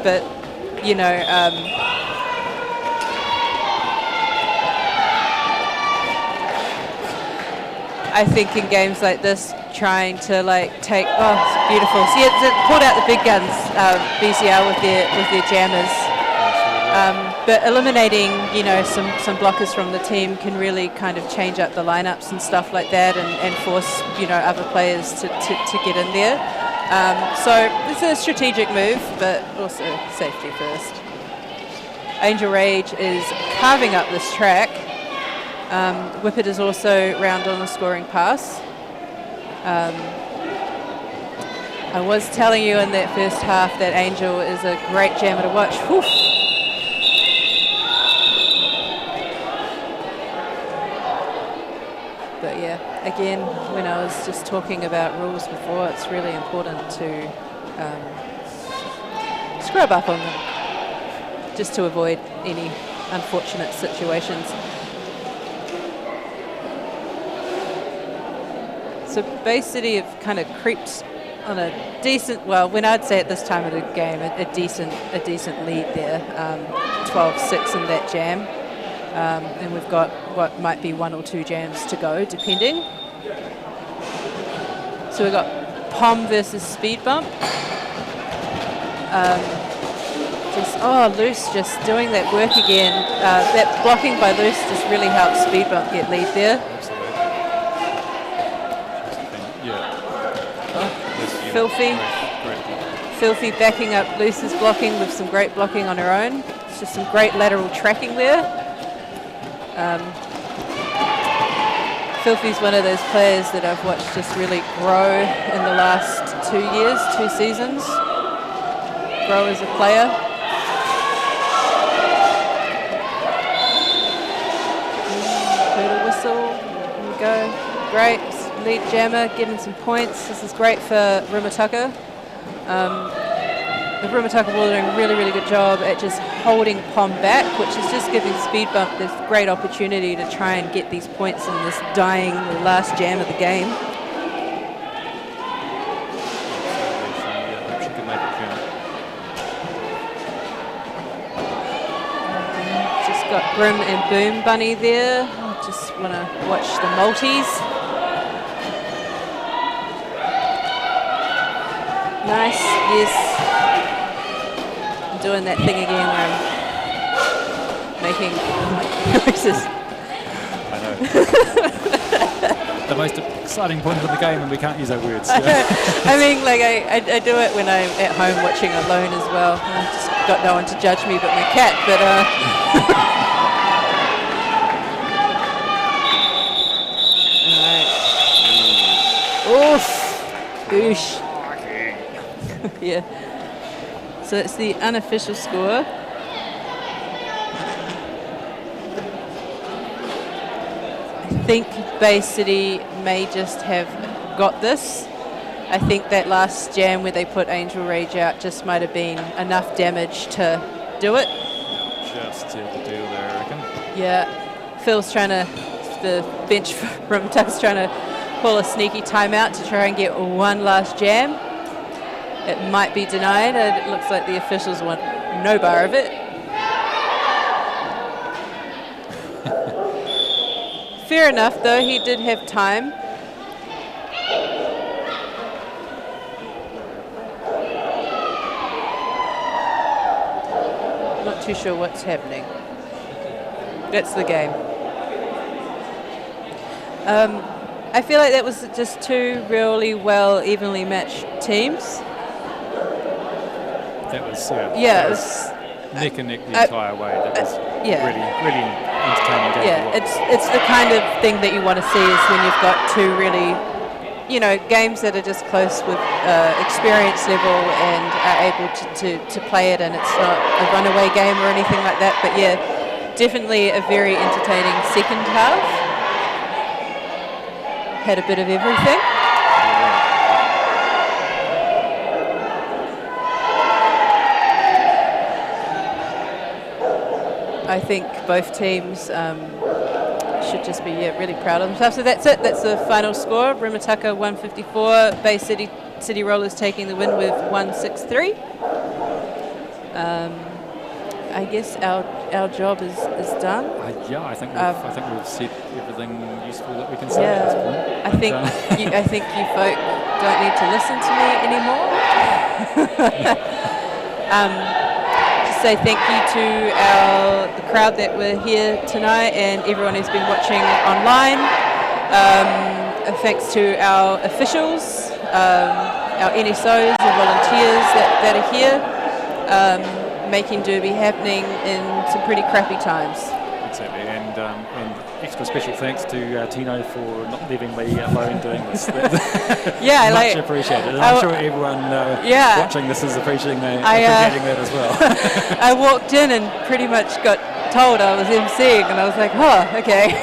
But, you know, I think in games like this, trying to take, it's beautiful. See, it pulled out the big guns, BCR with their jammers. But eliminating, some blockers from the team can really kind of change up the lineups and stuff like that, and force, other players to get in there. So it's a strategic move, but also safety first. Angel Rage is carving up this track. Whippet is also round on the scoring pass. I was telling you in that first half that Angel is a great jammer to watch. Whew. But yeah, again, when I was just talking about rules before, it's really important to scrub up on them, just to avoid any unfortunate situations. So Bay City have kind of creeped on a decent, well, when I'd say at this time of the game, a decent lead there, 12-6 in that jam. And we've got what might be 1 or 2 jams to go, depending. So we've got Pom versus Speed Bump. Loose just doing that work again. That blocking by Loose just really helps Speed Bump get lead there. Filthy backing up Loose's blocking with some great blocking on her own. It's just some great lateral tracking there. Filthy's one of those players that I've watched just really grow in the last 2 seasons. Grow as a player. Heard a whistle. There we go. Great. Lead jammer, getting some points. This is great for Remutaka. The Remutaka were doing a really, really good job at just holding Pom back, which is just giving Speed Bump this great opportunity to try and get these points in this dying last jam of the game. Just got Grim and Boom Bunny there. I just want to watch the multis. Nice, yes. I'm doing that thing again where I'm making noises. I know. The most exciting point of the game, and we can't use our words. Yeah. I mean, I do it when I'm at home watching alone as well. I've just got no one to judge me but my cat, but all right. Oof. Oosh. Yeah. So it's the unofficial score. I think Bay City may just have got this. I think that last jam where they put Angel Rage out just might have been enough damage to do it. Just sealed the deal there, I reckon. Yeah. Phil's trying to, the bench from Tuck's trying to pull a sneaky timeout to try and get one last jam. It might be denied. It looks like the officials want no bar of it. Fair enough, though. He did have time. Not too sure what's happening. That's the game. I feel like that was just two really well, evenly matched teams. That was Yeah, it was neck and neck the entire way. That was really entertaining game. Yeah, it's the kind of thing that you want to see is when you've got two really, games that are just close with experience level and are able to play it, and it's not a runaway game or anything like that. But yeah, definitely a very entertaining second half. Had a bit of everything. I think both teams should just be really proud of themselves. So that's it. That's the final score. Remutaka 154. Bay City Rollers taking the win with 163. I guess our job is done. I think we've said everything useful that we can say at this point. I think you folk don't need to listen to me anymore. Say thank you to the crowd that were here tonight and everyone who's been watching online. Thanks to our officials, our NSOs and volunteers that are here, making Derby happening in some pretty crappy times. Exactly, and extra special thanks to Tino for not leaving me alone doing this. Much appreciated. And I'm sure everyone watching this is appreciating that as well. I walked in and pretty much got told I was MCing, and I was like, oh, okay,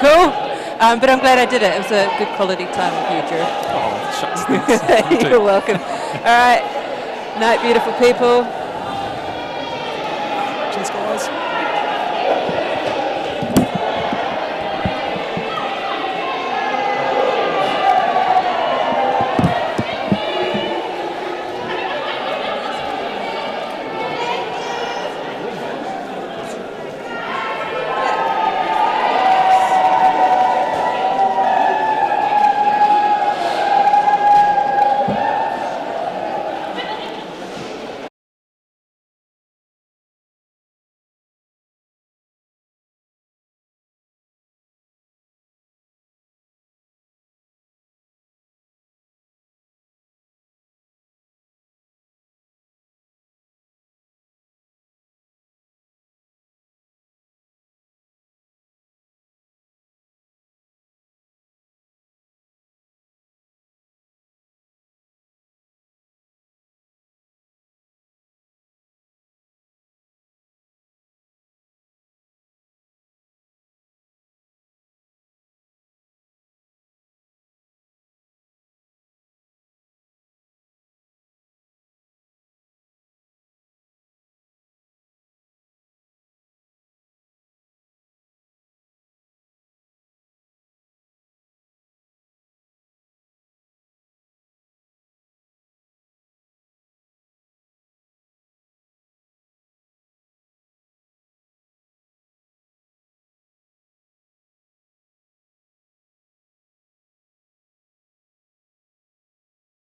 cool. But I'm glad I did it. It was a good quality time with you, Drew. Oh, shucks, thanks. You're welcome. All right, night, beautiful people. Cheers, guys.